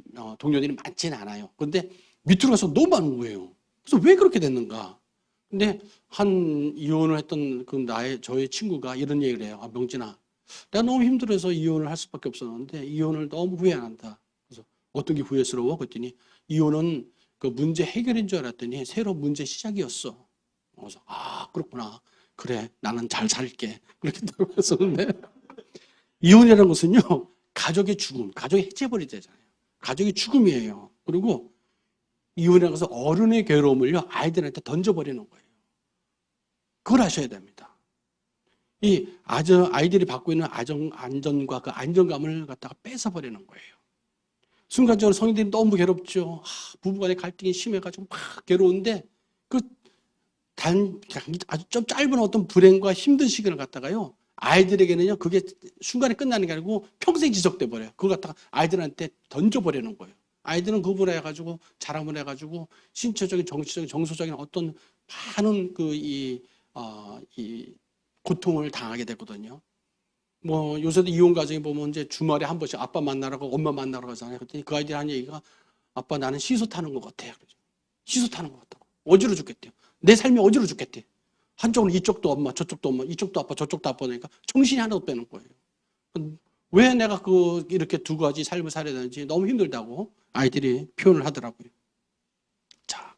많지는 않아요. 근데 밑으로 가서 너무 많은 거예요. 그래서 왜 그렇게 됐는가? 근데 한 이혼을 했던 저의 친구가 이런 얘기를 해요. 명진아, 내가 너무 힘들어서 이혼을 할 수밖에 없었는데 이혼을 너무 후회 안 한다. 그래서 어떤 게 후회스러워? 그랬더니 이혼은 그 문제 해결인 줄 알았더니 새로 문제 시작이었어. 그래서 그렇구나. 그래, 나는 잘 살게. 그렇게 했었는데 이혼이라는 것은요, 가족의 죽음, 가족이 해체해버리잖아요. 가족의 죽음이에요. 그리고 이혼이라는 것은 어른의 괴로움을요, 아이들한테 던져버리는 거예요. 그걸 아셔야 됩니다. 아이들이 받고 있는 안전과 그 안정감을 갖다가 뺏어버리는 거예요. 순간적으로 성인들이 너무 괴롭죠. 부부간의 갈등이 심해가지고 막 괴로운데, 아주 좀 짧은 어떤 불행과 힘든 시간을 갖다가요, 아이들에게는요, 그게 순간에 끝나는 게 아니고 평생 지속돼 버려요. 그걸 갖다가 아이들한테 던져버리는 거예요. 아이들은 그걸 해가지고, 자랑을 해가지고, 신체적인, 정치적인, 정서적인 어떤 많은 이 고통을 당하게 되거든요. 뭐, 요새도 이혼 가정에 보면 이제 주말에 한 번씩 아빠 만나라고 엄마 만나러 가잖아요. 그랬더니 그 아이들이 하는 얘기가 아빠 나는 시소 타는 것 같아. 시소 타는 것 같다고. 어지러 죽겠대요. 내 삶이 어지러 죽겠대. 한쪽으로 이쪽도 엄마, 저쪽도 엄마, 이쪽도 아빠, 저쪽도 아빠니까 정신이 하나도 빼는 거예요. 왜 내가 이렇게 두 가지 삶을 살아야 되는지 너무 힘들다고 아이들이 표현을 하더라고요. 자,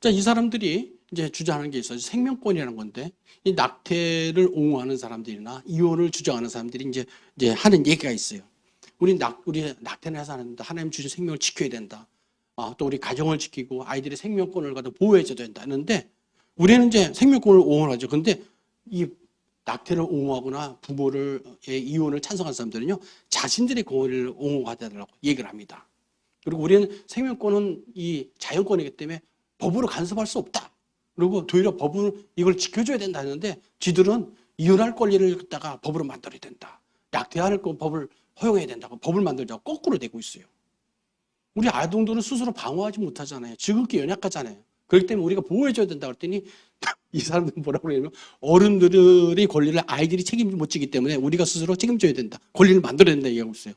이 사람들이 이제 주장하는 게 있어요. 생명권이라는 건데, 이 낙태를 옹호하는 사람들이나 이혼을 주장하는 사람들이 이제 하는 얘기가 있어요. 우리 낙태는 해서 하는데 하나님 주신 생명을 지켜야 된다. 또 우리 가정을 지키고 아이들의 생명권을 갖다 보호해줘야 된다. 했는데, 우리는 이제 생명권을 옹호하죠. 근데 이 낙태를 옹호하거나 부모의 이혼을 찬성하는 사람들은요, 자신들의 권리를 옹호하자라고 얘기를 합니다. 그리고 우리는 생명권은 이 자연권이기 때문에 법으로 간섭할 수 없다. 그리고 도리어 법으로 이걸 지켜줘야 된다 했는데, 지들은 이혼할 권리를 갖다가 법으로 만들어야 된다. 낙태할 법을 허용해야 된다고 법을 만들자고 거꾸로 되고 있어요. 우리 아동들은 스스로 방어하지 못하잖아요. 지극히 연약하잖아요. 그렇기 때문에 우리가 보호해줘야 된다 그랬더니 이 사람들은 뭐라고 그러냐면 어른들의 권리를 아이들이 책임을 못 지기 때문에 우리가 스스로 책임져야 된다. 권리를 만들어야 된다 얘기하고 있어요.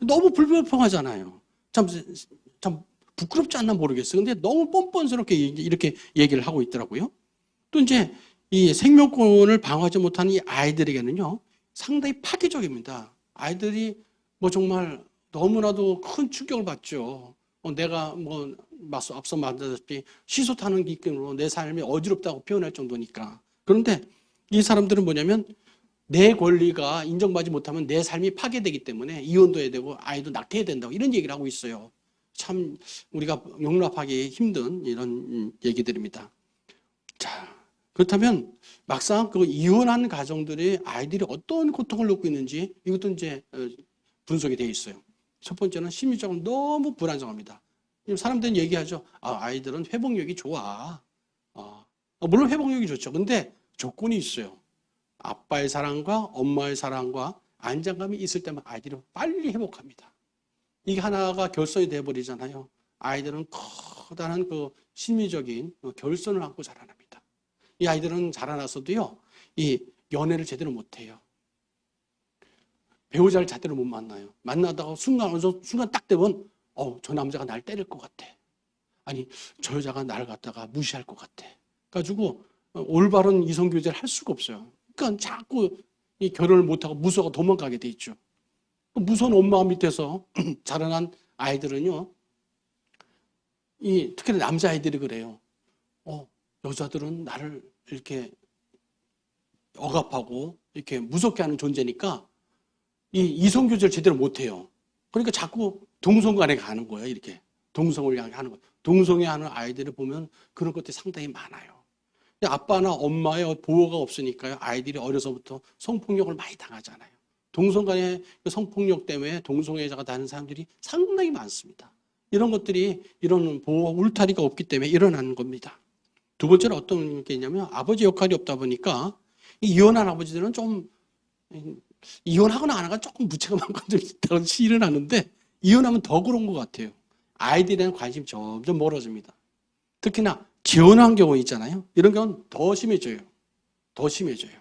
너무 불공평하잖아요. 참 부끄럽지 않나 모르겠어요. 근데 너무 뻔뻔스럽게 이렇게 얘기를 하고 있더라고요. 또 이제 이 생명권을 방어하지 못하는 이 아이들에게는요, 상당히 파괴적입니다. 아이들이 뭐 정말 너무나도 큰 충격을 받죠. 내가 뭐 앞서 말했다시피 시소 타는 기쁨으로 내 삶이 어지럽다고 표현할 정도니까. 그런데 이 사람들은 뭐냐면 내 권리가 인정받지 못하면 내 삶이 파괴되기 때문에 이혼도 해야 되고 아이도 낙태해야 된다고 이런 얘기를 하고 있어요. 참 우리가 용납하기 힘든 이런 얘기들입니다. 자, 그렇다면 막상 그 이혼한 가정들이 아이들이 어떤 고통을 겪고 있는지 이것도 이제 분석이 되어 있어요. 첫 번째는 심리적으로 너무 불안정합니다. 사람들은 얘기하죠. 아이들은 회복력이 좋아. 물론 회복력이 좋죠. 근데 조건이 있어요. 아빠의 사랑과 엄마의 사랑과 안정감이 있을 때만 아이들이 빨리 회복합니다. 이게 하나가 결손이 돼버리잖아요. 아이들은 커다란 그 심리적인 결손을 안고 자라납니다. 이 아이들은 자라나서도요, 이 연애를 제대로 못해요. 배우자를 제대로 못 만나요. 만나다가 순간 딱 되면 저 남자가 날 때릴 것 같아. 아니 저 여자가 나를 갖다가 무시할 것 같아. 가지고 올바른 이성교제를 할 수가 없어요. 그러니까 자꾸 이 결혼을 못하고 무서워 도망가게 돼 있죠. 무서운 엄마 밑에서 자라난 아이들은요, 특히 남자아이들이 그래요. 여자들은 나를 이렇게 억압하고 이렇게 무섭게 하는 존재니까 이 이성교제를 제대로 못해요. 그러니까 자꾸 동성간에 가는 거예요. 이렇게 동성을 향해 하는 거예요. 동성애 하는 아이들을 보면 그런 것들이 상당히 많아요. 아빠나 엄마의 보호가 없으니까요. 아이들이 어려서부터 성폭력을 많이 당하잖아요. 동성간의 성폭력 때문에 동성애자가 되는 사람들이 상당히 많습니다. 이런 것들이 이런 보호 울타리가 없기 때문에 일어나는 겁니다. 두 번째는 어떤 게 있냐면 아버지 역할이 없다 보니까 이혼한 아버지들은 좀 이혼하거나 안 하거나 조금 무책임한 것들이 있다고 일어나는데 이혼하면 더 그런 것 같아요. 아이들에 대한 관심이 점점 멀어집니다. 특히나 재혼한 경우 있잖아요. 이런 경우는 더 심해져요. 더 심해져요.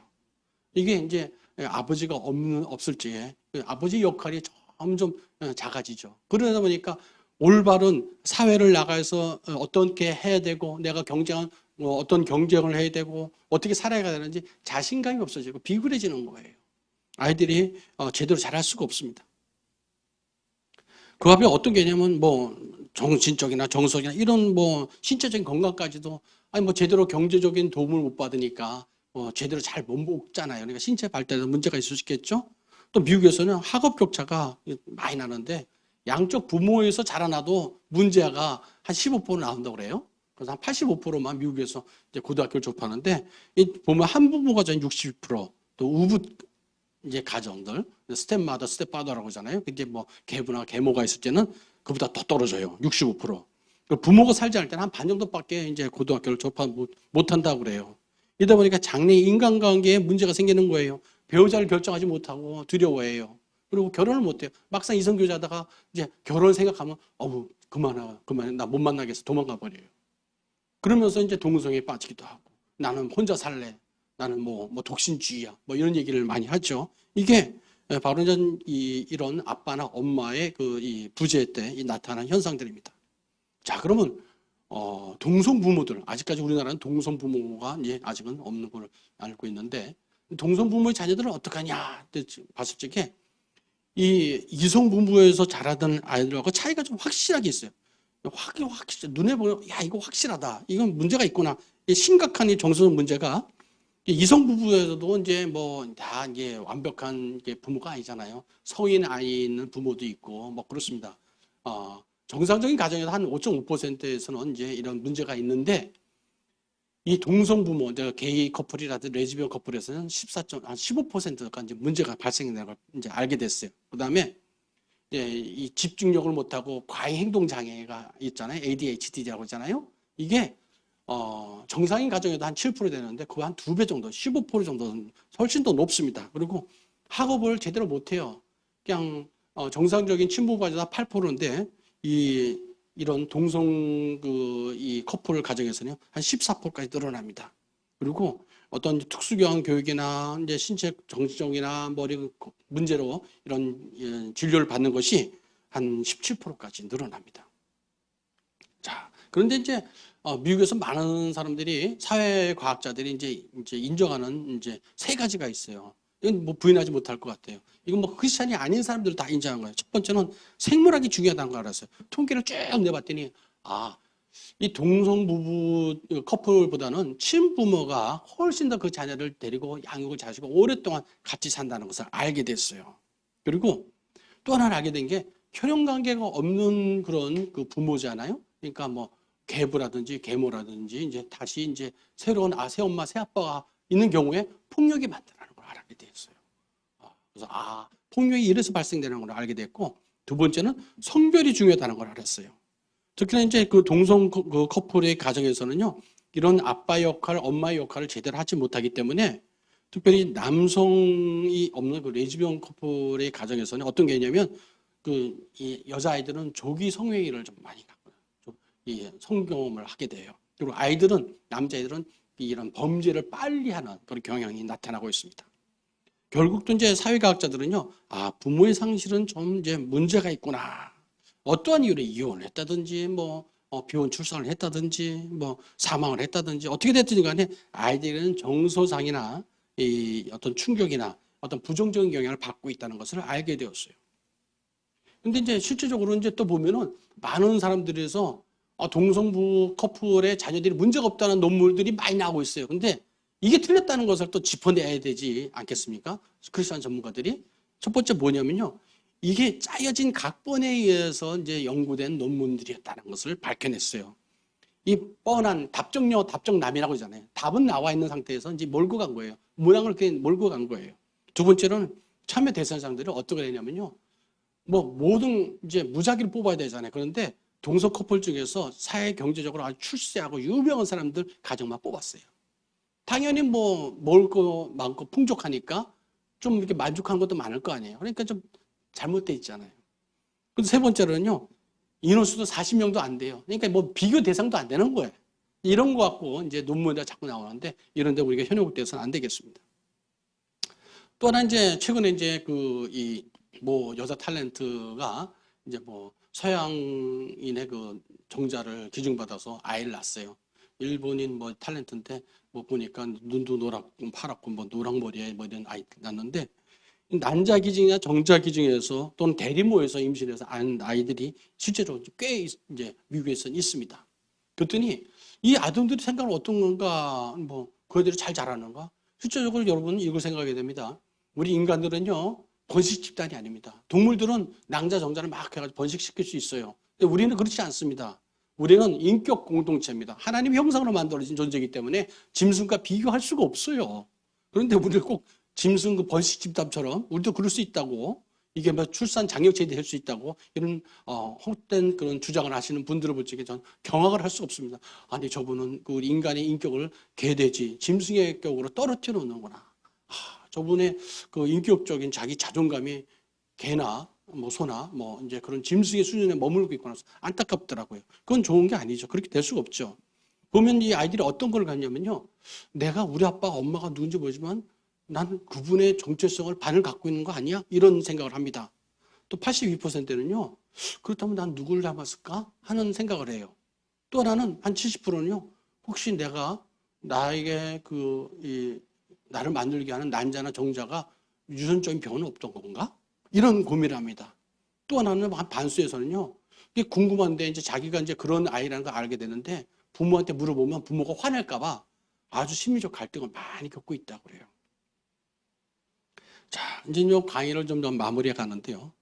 이게 이제 아버지가 없을 적에 아버지 역할이 점점 작아지죠. 그러다 보니까 올바른 사회를 나가서 어떻게 해야 되고 내가 경쟁한 어떤 경쟁을 해야 되고 어떻게 살아야 되는지 자신감이 없어지고 비굴해지는 거예요. 아이들이 제대로 잘할 수가 없습니다. 그 앞에 어떤 개념은 뭐 정신적이나 정서적이나 이런 뭐 신체적인 건강까지도 아니 뭐 제대로 경제적인 도움을 못 받으니까 제대로 잘 못 먹잖아요. 그러니까 신체 발달에 문제가 있을 수 있겠죠. 또 미국에서는 학업 격차가 많이 나는데 양쪽 부모에서 자라나도 문제가 한 15% 나온다고 그래요. 그래서 한 85%만 미국에서 이제 고등학교를 졸업하는데 보면 한 부모가 전 60%, 또 우부 이제 가정들 스텝마더, 스텝파더라고 하잖아요. 이제 뭐 계부나 계모가 있을 때는 그보다 더 떨어져요. 65%. 부모가 살지 않을 때는 한 반 정도밖에 이제 고등학교를 졸업 못한다고 그래요. 이러다 보니까 장래 인간관계에 문제가 생기는 거예요. 배우자를 결정하지 못하고 두려워해요. 그리고 결혼을 못해요. 막상 이성교제하다가 이제 결혼 생각하면 그만해 나 못 만나겠어 도망가 버려요. 그러면서 이제 동성애에 빠지기도 하고 나는 혼자 살래. 나는 뭐 독신주의야. 뭐 이런 얘기를 많이 하죠. 이게 바로 이런 아빠나 엄마의 이 부재 때 나타난 현상들입니다. 자, 그러면 동성 부모들 아직까지 우리나라는 동성 부모가 이제 아직은 없는 걸 알고 있는데 동성 부모의 자녀들은 어떡하냐 봤을 적에 이 이성 부부에서 자라던 아이들하고 차이가 좀 확실하게 있어요. 눈에 보면 야 이거 확실하다. 이건 문제가 있구나. 심각한 이 정서적 문제가 이성 부부에서도 이제 뭐 다 이제 완벽한 부모가 아니잖아요. 성인 아이 있는 부모도 있고 뭐 그렇습니다. 정상적인 가정에서 한 5.5%에서는 이제 이런 문제가 있는데 이 동성 부모, 게이 커플이라든지 레즈비언 커플에서는 15%가 이제 문제가 발생되는 걸 이제 알게 됐어요. 그 다음에 이 집중력을 못하고 과잉 행동 장애가 있잖아요. ADHD라고 하잖아요. 이게 정상인 가정에도 한 7% 되는데 그거 한 2배 정도, 15% 정도는 훨씬 더 높습니다. 그리고 학업을 제대로 못해요. 그냥 정상적인 친부 가정다 8%인데 이런 동성 이 커플 가정에서는 한 14%까지 늘어납니다. 그리고 어떤 특수교양 교육이나 이제 신체 정신적이나 머리 문제로 이런 진료를 받는 것이 한 17%까지 늘어납니다. 자, 그런데 이제 미국에서 많은 사람들이 사회과학자들이 이제 인정하는 이제 세 가지가 있어요. 이건 뭐 부인하지 못할 것 같아요. 이건 뭐 크리스찬이 아닌 사람들도 다 인정한 거예요. 첫 번째는 생물학이 중요하다는 걸 알았어요. 통계를 쭉 내봤더니 이 동성 부부 커플보다는 친부모가 훨씬 더 그 자녀를 데리고 양육을 잘하시고 오랫동안 같이 산다는 것을 알게 됐어요. 그리고 또 하나 알게 된 게 혈연 관계가 없는 그런 그 부모잖아요. 그러니까 뭐 계부라든지 계모라든지 이제 다시 이제 새로운 새엄마 새아빠가 있는 경우에 폭력이 많다는 걸 알게 됐어요. 그래서 폭력이 이래서 발생되는 걸 알게 됐고 두 번째는 성별이 중요하다는 걸 알았어요. 특히나 이제 그 동성 그 커플의 가정에서는요 이런 아빠 역할, 엄마의 역할을 제대로 하지 못하기 때문에 특별히 남성이 없는 그 레즈비언 커플의 가정에서는 어떤 게 있냐면 이 여자아이들은 조기 성행위를 좀 많이 갖고요. 이 성경험을 하게 돼요. 그리고 남자아이들은 이런 범죄를 빨리 하는 그런 경향이 나타나고 있습니다. 결국 또 이제 사회과학자들은요, 부모의 상실은 좀 이제 문제가 있구나. 어떠한 이유로 이혼을 했다든지, 비혼 출산을 했다든지, 사망을 했다든지, 어떻게 됐든 간에 아이들은 정서상이나 이 어떤 충격이나 어떤 부정적인 영향을 받고 있다는 것을 알게 되었어요. 근데 이제 실질적으로 이제 또 보면은 많은 사람들에서 동성부 커플의 자녀들이 문제가 없다는 논문들이 많이 나오고 있어요. 근데 이게 틀렸다는 것을 또 짚어내야 되지 않겠습니까? 크리스천 전문가들이. 첫 번째 뭐냐면요. 이게 짜여진 각본에 의해서 이제 연구된 논문들이었다는 것을 밝혀냈어요. 이 뻔한 답정여, 답정남이라고 하잖아요. 답은 나와 있는 상태에서 이제 몰고 간 거예요. 모양을 그렇게 몰고 간 거예요. 두 번째로는 참여 대상자들을 어떻게 되냐면요. 모든 이제 무작위를 뽑아야 되잖아요. 그런데 동성 커플 중에서 사회 경제적으로 아주 출세하고 유명한 사람들 가정만 뽑았어요. 당연히 먹을 거 많고 풍족하니까 좀 이렇게 만족한 것도 많을 거 아니에요. 그러니까 좀 잘못돼 있잖아요. 그리고 세 번째로는요. 인원수도 40명도 안 돼요. 그러니까 비교 대상도 안 되는 거예요. 이런 거 갖고 이제 논문에 자꾸 나오는데 이런 데 우리가 현역돼서는 안 되겠습니다. 또 하나 이제 최근에 이제 여자 탤런트가 이제 서양인의 그 정자를 기증받아서 아이를 낳았어요. 일본인 탤런트인데 보니까 눈도 노랗고 파랗고 노랑머리에 이런 아이 낳았는데 난자 기증이나 정자 기증에서 또는 대리모에서 임신해서 안 아이들이 실제로 꽤 이제 미국에서는 있습니다. 그랬더니 이 아동들이 생각은 어떤 건가, 그대로 잘 자라는가? 실제적으로 여러분 이걸 생각하게 됩니다. 우리 인간들은요 번식 집단이 아닙니다. 동물들은 낭자 정자를 막 해가지고 번식시킬 수 있어요. 근데 우리는 그렇지 않습니다. 우리는 인격 공동체입니다. 하나님 형상으로 만들어진 존재이기 때문에 짐승과 비교할 수가 없어요. 그런데 우리를 꼭 짐승 그 번식 집단처럼 우리도 그럴 수 있다고, 이게 출산 장려체이 될 수 있다고 이런 헛된 그런 주장을 하시는 분들을 볼 적에 전 경악을 할 수 없습니다. 아니 저분은 그 인간의 인격을 개돼지 짐승의 인격으로 떨어뜨려 놓는구나. 저분의 그 인격적인 자기 자존감이 개나 소나 이제 그런 짐승의 수준에 머물고 있거나 안타깝더라고요. 그건 좋은 게 아니죠. 그렇게 될 수가 없죠. 보면 이 아이들이 어떤 걸 갖냐면요. 내가 우리 아빠 엄마가 누군지 모르지만 난 그분의 정체성을 반을 갖고 있는 거 아니야? 이런 생각을 합니다. 또 82%는요. 그렇다면 난 누구를 닮았을까? 하는 생각을 해요. 또 하나는 한 70%는요. 혹시 내가 나에게 나를 만들게 하는 난자나 정자가 유전적인 병은 없던 건가? 이런 고민을 합니다. 또 하나는 한 반수에서는요. 이게 궁금한데 이제 자기가 이제 그런 아이라는 걸 알게 되는데 부모한테 물어보면 부모가 화낼까봐 아주 심리적 갈등을 많이 겪고 있다고 그래요. 자, 이제 이 강의를 좀 더 마무리해 가는데요.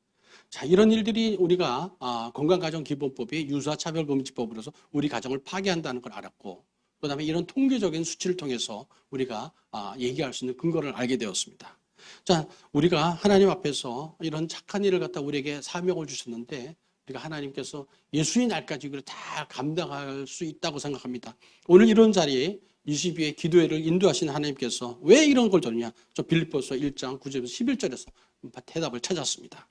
자, 이런 일들이 우리가 건강가정기본법이 유사차별금지법으로서 우리 가정을 파괴한다는 걸 알았고, 그 다음에 이런 통계적인 수치를 통해서 우리가 얘기할 수 있는 근거를 알게 되었습니다. 자, 우리가 하나님 앞에서 이런 착한 일을 갖다 우리에게 사명을 주셨는데 우리가 하나님께서 예수의 날까지 이걸 다 감당할 수 있다고 생각합니다. 오늘 이런 자리에 22회 기도회를 인도하신 하나님께서 왜 이런 걸 줬냐? 저 빌립보서 1장 9절에서 11절에서 대답을 찾았습니다.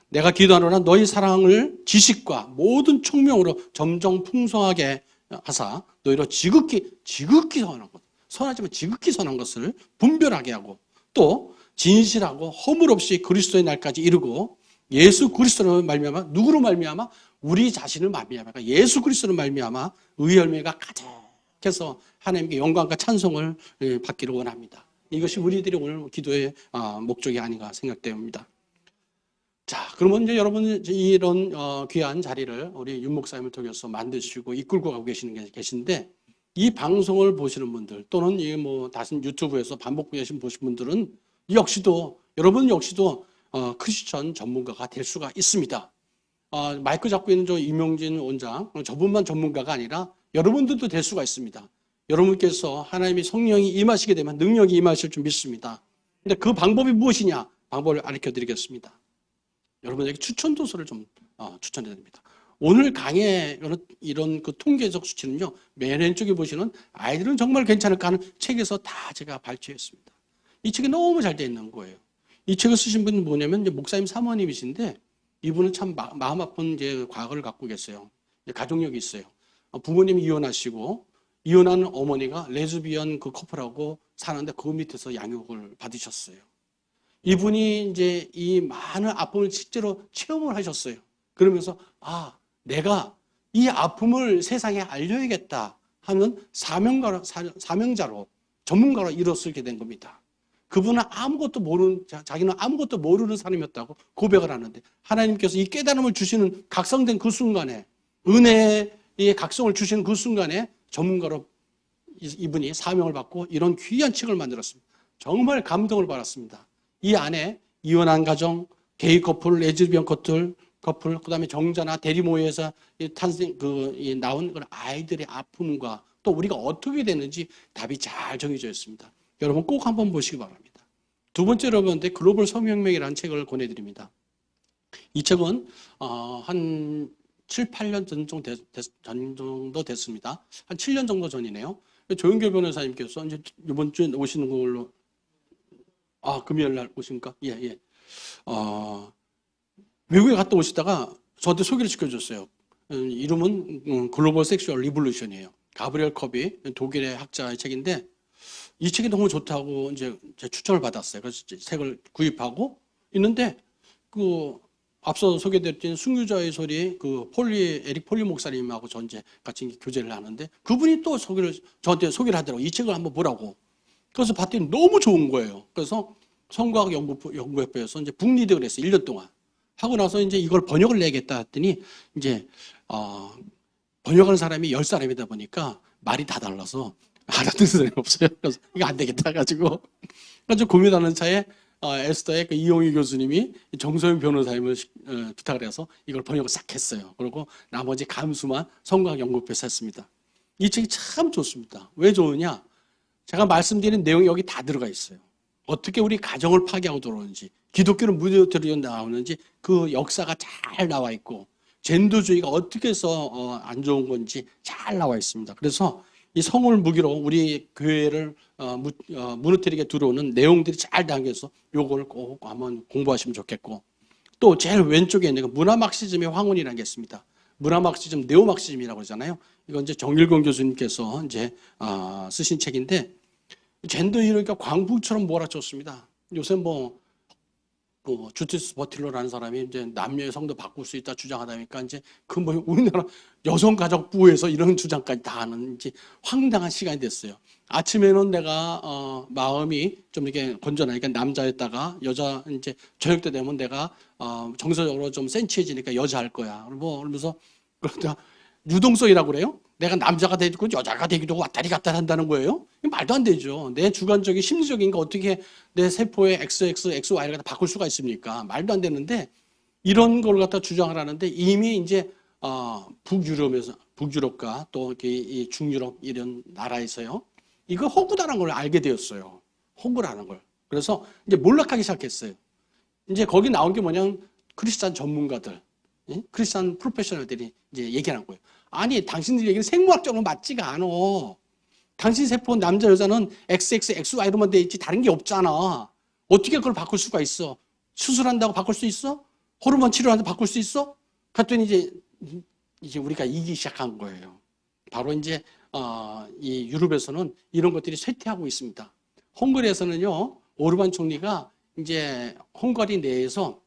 내가 기도하노라 너희 사랑을 지식과 모든 총명으로 점점 풍성하게 하사 너희로 지극히 선한 것, 선하지만 지극히 선한 것을 분별하게 하고 또 진실하고 허물 없이 그리스도의 날까지 이르고 예수 그리스도로 말미암아 누구로 말미암아 우리 자신을 말미암아 예수 그리스도로 말미암아 의의 열매가 가득해서 하나님께 영광과 찬송을 받기를 원합니다. 이것이 우리들이 오늘 기도의 목적이 아닌가 생각됩니다. 자, 그러면 이제 여러분 이런 귀한 자리를 우리 윤 목사님을 통해서 만드시고 이끌고 가고 계시는 게 계신데 이 방송을 보시는 분들 또는 다른 유튜브에서 반복 보신 분들은 여러분 역시도 크리스천 전문가가 될 수가 있습니다. 마이크 잡고 있는 저 이명진 원장, 저분만 전문가가 아니라 여러분들도 될 수가 있습니다. 여러분께서 하나님의 성령이 임하시게 되면 능력이 임하실 줄 믿습니다. 근데 그 방법이 무엇이냐? 방법을 가르쳐 드리겠습니다. 여러분에게 추천 도서를 좀 추천해 드립니다. 오늘 강의 이런 그 통계적 수치는요, 맨 왼쪽에 보시는 아이들은 정말 괜찮을까 하는 책에서 다 제가 발췌했습니다. 이 책이 너무 잘 돼 있는 거예요. 이 책을 쓰신 분은 뭐냐면 이제 목사님 사모님이신데 이분은 참 마음 아픈 이제 과거를 갖고 계세요. 가족력이 있어요. 부모님이 이혼하시고 이혼한 어머니가 레즈비언 그 커플하고 사는데 그 밑에서 양육을 받으셨어요. 이분이 이제 이 많은 아픔을 실제로 체험을 하셨어요. 그러면서 내가 이 아픔을 세상에 알려야겠다 하는 사명자로 전문가로 일어서게 된 겁니다. 그분은 자기는 아무것도 모르는 사람이었다고 고백을 하는데 하나님께서 이 깨달음을 주시는 각성된 그 순간에 은혜의 이 각성을 주신 그 순간에 전문가로 이분이 사명을 받고 이런 귀한 책을 만들었습니다. 정말 감동을 받았습니다. 이 안에 이혼한 가정, 게이 커플, 레즈비언 커플, 그다음에 정자나 대리모에서 나온 그런 아이들의 아픔과 또 우리가 어떻게 되는지 답이 잘 정해져 있습니다. 여러분 꼭 한번 보시기 바랍니다. 두 번째로 여러분한테 글로벌 성혁명이라는 책을 권해드립니다. 이 책은 한 7, 8년 전 정도 됐습니다. 한 7년 정도 전이네요. 조영길 변호사님께서 이제 이번 주에 오시는 걸로, 금요일 날 오십니까? 예. 외국에 갔다 오시다가 저한테 소개를 시켜줬어요. 이름은 글로벌 섹슈얼 리볼루션이에요. 가브리엘 컵이 독일의 학자의 책인데 이 책이 너무 좋다고 이제 추천을 받았어요. 그래서 책을 구입하고 있는데 앞서 소개드렸던 순교자의 소리 에릭 폴리 목사님하고 저 이제 같이 교제를 하는데 그분이 또 저한테 소개를 하더라고요. 이 책을 한번 보라고. 그래서 봤더니 너무 좋은 거예요. 그래서 성과학 연구협회에서 이제 북리드를 했어요. 1년 동안. 하고 나서 이제 이걸 번역을 내겠다 했더니 이제, 번역하는 사람이 10사람이다 보니까 말이 다 달라서 알아듣는 사람이 없어요. 그래서 이거 안 되겠다 해가지고. 고민하는 차에 에스더의 이용희 교수님이 정소영 변호사님을 부탁을 해서 이걸 번역을 싹 했어요. 그리고 나머지 감수만 성과학 연구협회에서 했습니다. 이 책이 참 좋습니다. 왜 좋으냐? 제가 말씀드린 내용이 여기 다 들어가 있어요. 어떻게 우리 가정을 파괴하고 들어오는지, 기독교는 무너뜨려 나오는지 그 역사가 잘 나와 있고, 젠더주의가 어떻게 해서 안 좋은 건지 잘 나와 있습니다. 그래서 이 성을 무기로 우리 교회를 무너뜨리게 들어오는 내용들이 잘 담겨서 요걸 꼭 한번 공부하시면 좋겠고, 또 제일 왼쪽에 있는 문화막시즘의 황혼이라는 게 있습니다. 문화막시즘, 네오막시즘이라고 하잖아요. 이건 이제 정일권 교수님께서 이제 쓰신 책인데 젠더 이러니까 광풍처럼 몰아쳤습니다. 요새 주티스 버틸러라는 사람이 이제 남녀의 성도 바꿀 수 있다 주장하다니까 이제 우리나라 여성가족부에서 이런 주장까지 다 하는 이제 황당한 시간이 됐어요. 아침에는 내가 마음이 좀 이렇게 건전하니까 남자였다가 여자 이제 저녁 때 되면 내가 정서적으로 좀 센치해지니까 여자 할 거야. 그러면서 그러다 유동성이라고 그래요? 내가 남자가 되고 여자가 되기도 하고 왔다리 갔다리 한다는 거예요? 말도 안 되죠. 내 주관적인 심리적인 거 어떻게 내 세포의 XX, XY를 갖다 바꿀 수가 있습니까? 말도 안 되는데 이런 걸 갖다 주장을 하는데 이미 이제 북유럽과 또 이 중유럽 이런 나라에서요. 이거 허구다라는 걸 알게 되었어요. 허구라는 걸. 그래서 이제 몰락하기 시작했어요. 이제 거기 나온 게 뭐냐면 크리스찬 전문가들, 크리스찬 프로페셔널들이 이제 얘기하는 거예요. 아니, 당신들 얘기는 생물학적으로 맞지가 않아. 당신 세포 남자 여자는 XX, XY로만 돼 있지 다른 게 없잖아. 어떻게 그걸 바꿀 수가 있어? 수술한다고 바꿀 수 있어? 호르몬 치료한다고 바꿀 수 있어? 그랬더니 이제 우리가 이기 시작한 거예요. 바로 이제 이 유럽에서는 이런 것들이 쇠퇴하고 있습니다. 헝가리에서는요, 오르반 총리가 이제 헝가리 내에서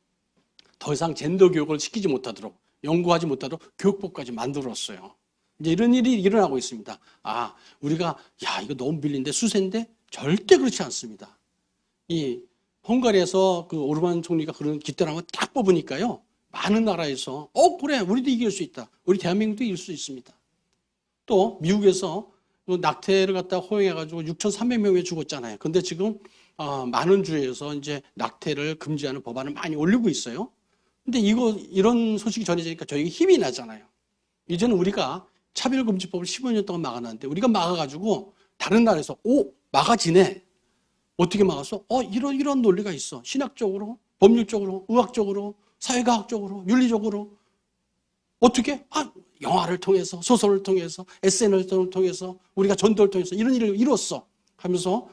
더 이상 젠더 교육을 시키지 못하도록 연구하지 못하도록 교육법까지 만들었어요. 이제 이런 일이 일어나고 있습니다. 우리가 이거 너무 밀린데 수세인데 절대 그렇지 않습니다. 이 헝가리에서 그 오르반 총리가 그런 기대를 한번 딱 뽑으니까요. 많은 나라에서 그래 우리도 이길 수 있다. 우리 대한민국도 이길 수 있습니다. 또 미국에서 낙태를 갖다 허용해가지고 6,300명이 죽었잖아요. 근데 지금 많은 주에서 이제 낙태를 금지하는 법안을 많이 올리고 있어요. 근데 이런 소식이 전해지니까 저희가 힘이 나잖아요. 이제는 우리가 차별금지법을 15년 동안 막아놨는데 우리가 막아가지고 다른 나라에서 막아지네. 어떻게 막았어? 이런 논리가 있어. 신학적으로, 법률적으로, 의학적으로, 사회과학적으로, 윤리적으로. 어떻게? 영화를 통해서, 소설을 통해서, SNS를 통해서, 우리가 전도를 통해서 이런 일을 이뤘어. 하면서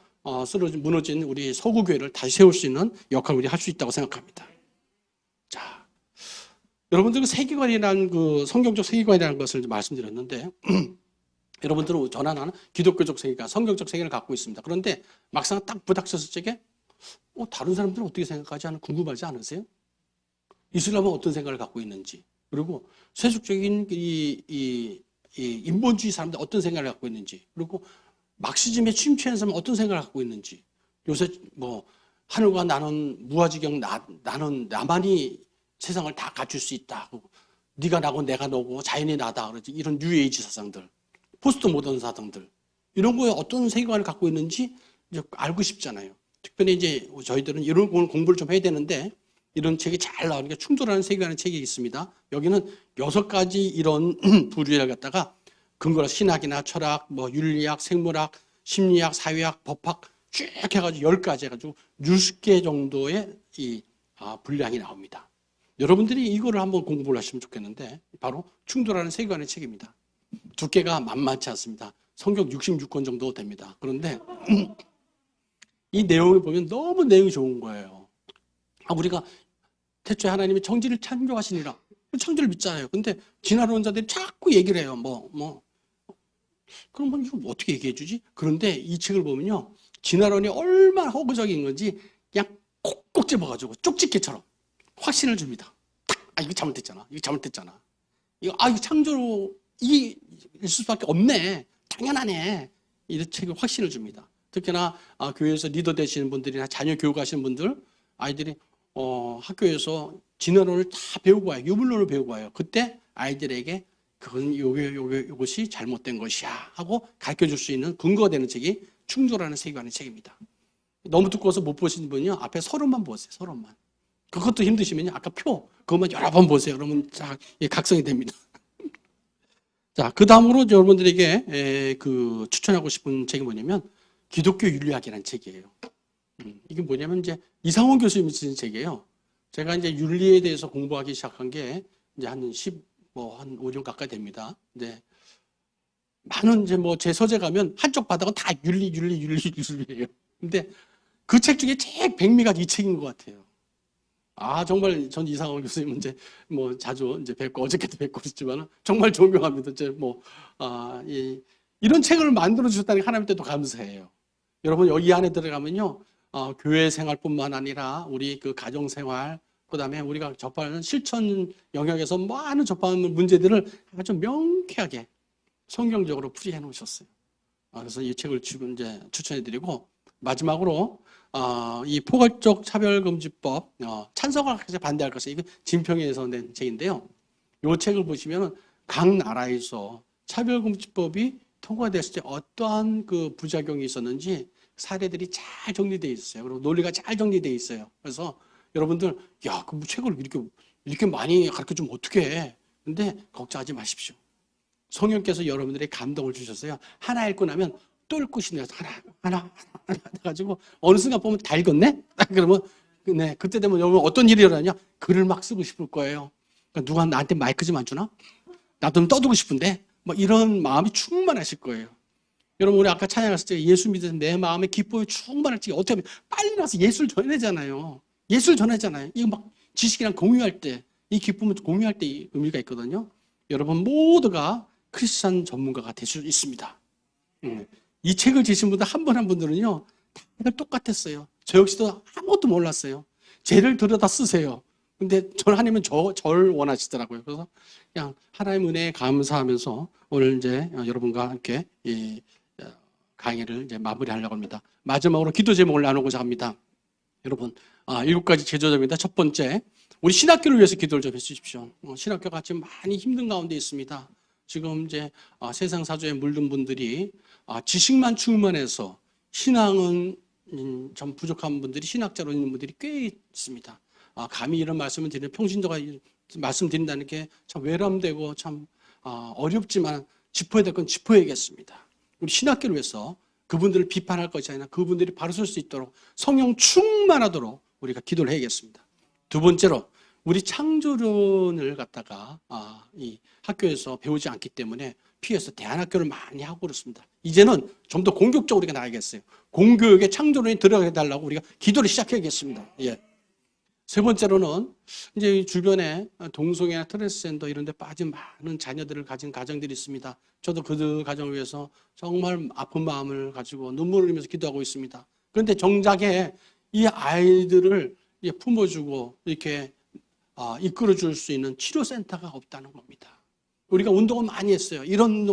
무너진 우리 서구교회를 다시 세울 수 있는 역할을 우리 할 수 있다고 생각합니다. 자, 여러분들 세계관이라는 성경적 세계관이라는 것을 말씀드렸는데 여러분들은 저나 나는 기독교적 세계관, 성경적 세계를 갖고 있습니다. 그런데 막상 딱 부닥쳤을 적에 다른 사람들은 어떻게 생각하지 하는 궁금하지 않으세요? 이슬람은 어떤 생각을 갖고 있는지, 그리고 세속적인 이 인본주의 사람들 어떤 생각을 갖고 있는지, 그리고 막시즘에 침투한 사람은 어떤 생각을 갖고 있는지, 요새 하늘과 나는 무아지경 나는 나만이 세상을 다 갖출 수 있다. 네가 나고 내가 너고 자연이 나다. 그러지. 이런 뉴에이지 사상들, 포스트 모던 사상들 이런 거에 어떤 세계관을 갖고 있는지 이제 알고 싶잖아요. 특별히 이제 저희들은 이런 공부를 좀 해야 되는데 이런 책이 잘 나오니까 충돌하는 세계관의 책이 있습니다. 여기는 6가지 이런 부류를 갖다가 근거로 신학이나 철학, 뭐 윤리학, 생물학, 심리학, 사회학, 법학 쭉 해가지고 10가지 해가지고 60개 정도의 이 분량이 나옵니다. 여러분들이 이거를 한번 공부를 하시면 좋겠는데 바로 충돌하는 세계관의 책입니다. 두께가 만만치 않습니다. 성경 66권 정도 됩니다. 그런데 이 내용을 보면 너무 내용이 좋은 거예요. 우리가 태초에 하나님이 정지를 창조하시니라. 창조를 믿잖아요. 근데 진화론자들이 자꾸 얘기를 해요. 그럼 이거 어떻게 얘기해 주지? 그런데 이 책을 보면요. 진화론이 얼마나 허구적인 건지 그냥 콕콕 집어가지고 쪽집게처럼 확신을 줍니다. 이거 잘못됐잖아. 이거 잘못됐잖아. 이거 창조로 이게 있을 수밖에 없네. 당연하네. 이런 책에 확신을 줍니다. 특히나 교회에서 리더 되시는 분들이나 자녀 교육하시는 분들 아이들이 학교에서 진화론을 다 배우고 와요. 유물론을 배우고 와요. 그때 아이들에게 그건 이것이 잘못된 것이야 하고 가르쳐줄 수 있는 근거가 되는 책이 충돌하는 세계관의 책입니다. 너무 두꺼워서 못 보신 분이요. 앞에 서론만 보세요. 서론만. 그것도 힘드시면요. 아까 표 그것만 여러 번 보세요. 그러면 각성이 됩니다. 자, 그 다음으로 여러분들에게 추천하고 싶은 책이 뭐냐면 기독교 윤리학이라는 책이에요. 이게 뭐냐면 이제 이상원 교수님이 쓰신 책이에요. 제가 이제 윤리에 대해서 공부하기 시작한 게 이제 한 5년 가까이 됩니다. 근데 많은 이제 제 서재 가면 한쪽 바닥은 다 윤리예요. 근데 그 책 중에 제일 백미가 이 책인 것 같아요. 정말 전 이상원 교수님 이제 자주 이제 뵙고 어저께도 뵙고 있지만 정말 존경합니다. 이제 이런 책을 만들어 주셨다는 게 하나님께도 감사해요. 여러분 여기 안에 들어가면요. 교회 생활뿐만 아니라 우리 그 가정 생활 그다음에 우리가 접하는 실천 영역에서 많은 접하는 문제들을 아주 명쾌하게 성경적으로 풀이해 놓으셨어요. 그래서 이 책을 지금 이제 추천해 드리고 마지막으로 이 포괄적 차별금지법 찬성을 반대할 것은 이거 진평에서 낸 책인데요. 이 책을 보시면 각 나라에서 차별금지법이 통과됐을 때 어떠한 그 부작용이 있었는지 사례들이 잘 정리되어 있어요. 그리고 논리가 잘 정리되어 있어요. 그래서 여러분들 그 책을 이렇게 많이 가르쳐 주면 어떻게 해? 근데 걱정하지 마십시오. 성령께서 여러분들에게 감동을 주셨어요. 하나 읽고 나면 또 읽고 싶네요. 하나 해가지고 어느 순간 보면 다 읽었네? 그러면 그때 되면 여러분 어떤 일이 일어나냐? 글을 막 쓰고 싶을 거예요. 그러니까 누가 나한테 마이크 좀 안 주나? 나도 좀 떠들고 싶은데 이런 마음이 충만하실 거예요. 여러분 우리 아까 찬양했을 때 예수 믿어서 내 마음에 기쁨이 충만할 때 어떻게 하면 빨리 나서 예수를 전해잖아요. 예수를 전하잖아요. 이거 막 지식이랑 공유할 때 이 기쁨을 공유할 때 의미가 있거든요. 여러분 모두가 크리스찬 전문가가 될 수 있습니다. 이 책을 지신 분들 한 분 한 분들은요 다들 똑같았어요. 저 역시도 아무것도 몰랐어요. 죄를 들여다 쓰세요. 근데 하나님은 절 원하시더라고요. 그래서 그냥 하나님 은혜에 감사하면서 오늘 이제 여러분과 함께 이 강의를 이제 마무리하려고 합니다. 마지막으로 기도 제목을 나누고자 합니다. 여러분 7가지 제조점입니다. 첫 번째, 우리 신학교를 위해서 기도를 좀 해주십시오. 신학교가 지금 많이 힘든 가운데 있습니다. 지금 이제 세상 사조에 물든 분들이 지식만 충만해서 신앙은 좀 부족한 분들이 신학자로 있는 분들이 꽤 있습니다. 감히 이런 말씀을 드리는 평신도가 말씀드린다는 게 참 외람되고 참 어렵지만 짚어야 될 건 짚어야겠습니다. 우리 신학교를 위해서 그분들을 비판할 것이 아니라 그분들이 바로 설 수 있도록 성령 충만하도록 우리가 기도를 해야겠습니다. 두 번째로 우리 창조론을 갖다가 이 학교에서 배우지 않기 때문에 피해서 대안학교를 많이 하고 그렇습니다. 이제는 좀 더 공격적으로 우리가 나가겠어요. 공교육에 창조론이 들어가 달라고 우리가 기도를 시작해야겠습니다. 예. 세 번째로는 이제 주변에 동성애나 트랜스젠더 이런 데 빠진 많은 자녀들을 가진 가정들이 있습니다. 저도 그들 가정을 위해서 정말 아픈 마음을 가지고 눈물을 흘리면서 기도하고 있습니다. 그런데 정작에 이 아이들을 품어주고 이렇게 이끌어줄 수 있는 치료센터가 없다는 겁니다. 우리가 운동을 많이 했어요. 이런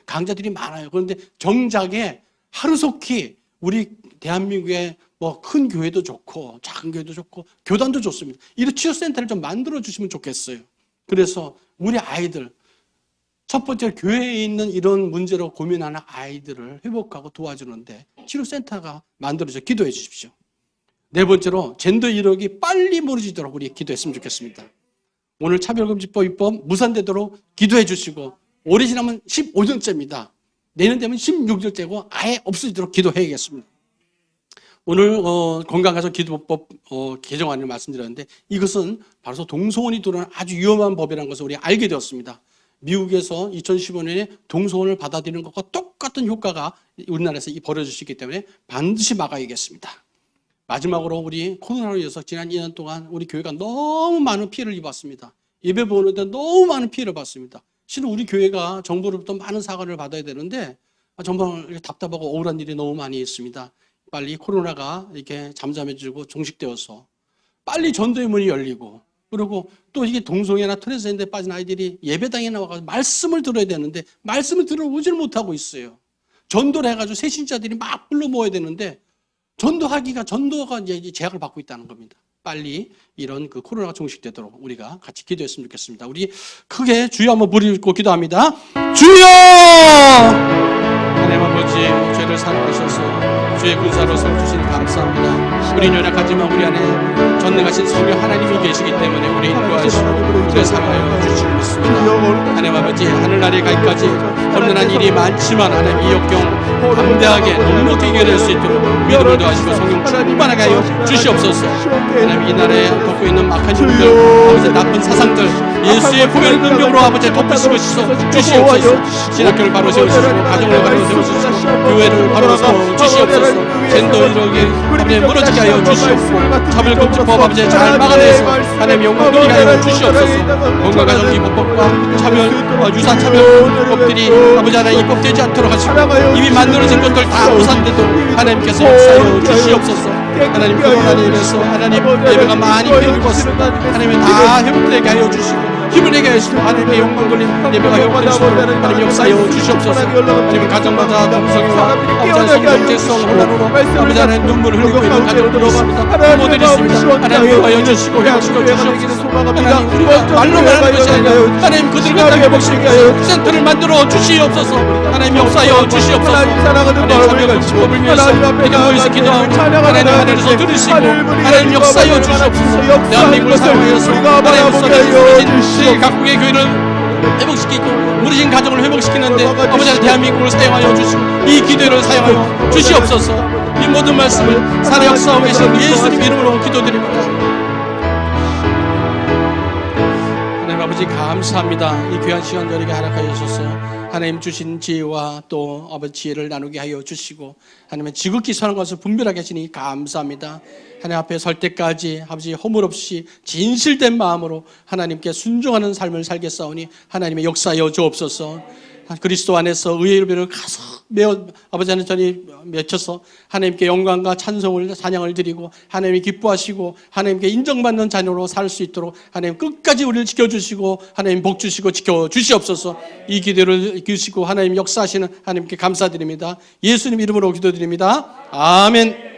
강자들이 많아요. 그런데 정작에 하루속히 우리 대한민국의 큰 교회도 좋고 작은 교회도 좋고 교단도 좋습니다. 이런 치료센터를 좀 만들어 주시면 좋겠어요. 그래서 우리 아이들, 첫 번째 교회에 있는 이런 문제로 고민하는 아이들을 회복하고 도와주는데 치료센터가 만들어져 기도해 주십시오. 네 번째로 젠더 이력이 빨리 무너지도록 우리 기도했으면 좋겠습니다. 오늘 차별금지법 입법 무산되도록 기도해 주시고, 올해 지나면 15년째입니다. 내년 되면 16년째고 아예 없어지도록 기도해야겠습니다. 오늘 건강가정 기도법 개정안을 말씀드렸는데, 이것은 바로 동성혼이 들어오는 아주 위험한 법이라는 것을 우리가 알게 되었습니다. 미국에서 2015년에 동성혼을 받아들이는 것과 똑같은 효과가 우리나라에서 벌어질 수 있기 때문에 반드시 막아야겠습니다. 마지막으로 우리 코로나로 인해서 지난 2년 동안 우리 교회가 너무 많은 피해를 입었습니다. 예배 보는데 너무 많은 피해를 받습니다. 실은 우리 교회가 정부로부터 많은 사과를 받아야 되는데 정말 답답하고 억울한 일이 너무 많이 있습니다. 빨리 코로나가 이렇게 잠잠해지고 종식되어서 빨리 전도의 문이 열리고, 그리고 또 이게 동성애나 트랜스젠더에 빠진 아이들이 예배당에 나와서 말씀을 들어야 되는데 말씀을 들어오질 못하고 있어요. 전도를 해가지고 새신자들이 막 불러 모아야 되는데 전도가 이제 제약을 받고 있다는 겁니다. 빨리 이런 그 코로나가 종식되도록 우리가 같이 기도했으면 좋겠습니다. 우리 크게 주여 한번 부르고 기도합니다. 주여! 하나님 아버지, 죄를 사랑하셔서 주의 군사로 세워주시니 감사합니다. 우리 연약하지만 우리 안에 전능하신 성령 하나님이 계시기 때문에 우리 인도하시고 우리를 사랑하여 주시고 있습니다. 하나님 아버지, 하늘나라에 가기까지 험난한 일이 많지만 하나님 이 역경 담대하게 넉넉히 이겨낼 수 있도록 믿음을 더하시고 성령 충만하게 하여 주시옵소서. 하나님 이 나라에 덮고 있는 악한 힘들, 아버지 나쁜 사상들 예수의 보혈 능력으로 아버지 덮으시고 주시옵소서. 신학교를 바로 세우시고 가정을 바로 세우시고 교회를 바로 세우시옵소서. 젠더 이력이 아버지 무너지게 하여 주시옵고 차별금지법 아버지 잘 막아내서 하나님 영광 돌리게 하여 주시옵소서. 건강가정기법과 차별 유사차별법들이 아버지 하나님 입법되지 않도록 하시고 이미 만들어진 것들 다 무산되도록 하나님께서 역사하여 주시옵소서. 하나님 코로나로 인해서 하나님 예배가 많이 힘입었습니다. 하나님 다 회복되게 하여 주시고 힘을 내게 하시고 하나님의 영광 돌린 예배가 회복되시도록 하나님 역사하여 주시옵소서. 하나님 가정마다 동성애와 아버지 성정체성 혼란으로 아버지 하나님 눈물을 흘리고 있는 가정들이 있습니다. 부모들이 있습니다. 하나님 위로하여 주시고 회복시켜 주시옵소서. 하나님 우리가 말로만 하는 것이 아니라 하나님 그들과 회복시켜 센터를 만들어 주시옵소서. 하나님 역사하여 주시옵소서. 하나님 차별금지법을 위해서 이렇게 모여서 기도하고 하나님 하늘에서 들으시고 하나님 역사하여 주시옵소서. 대한민국을 사랑하여서 하나님 역사하여 각국의 교회를 회복시키고 무너진 가정을 회복시키는데 아버지 하나님 대한민국을 사용하여 주시고 이 기도를 사용하여 주시옵소서. 이 모든 말씀을 살아 역사하고 계신 예수님 이름으로 기도드립니다. 하나님 아버지 감사합니다. 이 귀한 시간 저에게 허락하여 주셔서 하나님 주신 지혜와 또 아버지 지혜를 나누게 하여 주시고 하나님의 지극히 선한 것을 분별하게 하시니 감사합니다. 하나님 앞에 설 때까지 아버지 허물 없이 진실된 마음으로 하나님께 순종하는 삶을 살겠사오니 하나님의 역사여 주옵소서. 그리스도 안에서 의의 일배를 가서 메어 아버지 하나님 맺혀서 하나님께 영광과 찬송을 찬양을 드리고 하나님이 기뻐하시고 하나님께 인정받는 자녀로 살 수 있도록 하나님 끝까지 우리를 지켜주시고 하나님 복 주시고 지켜주시옵소서. 이 기도를 이끄시고 하나님 역사하시는 하나님께 감사드립니다. 예수님 이름으로 기도드립니다. 아멘.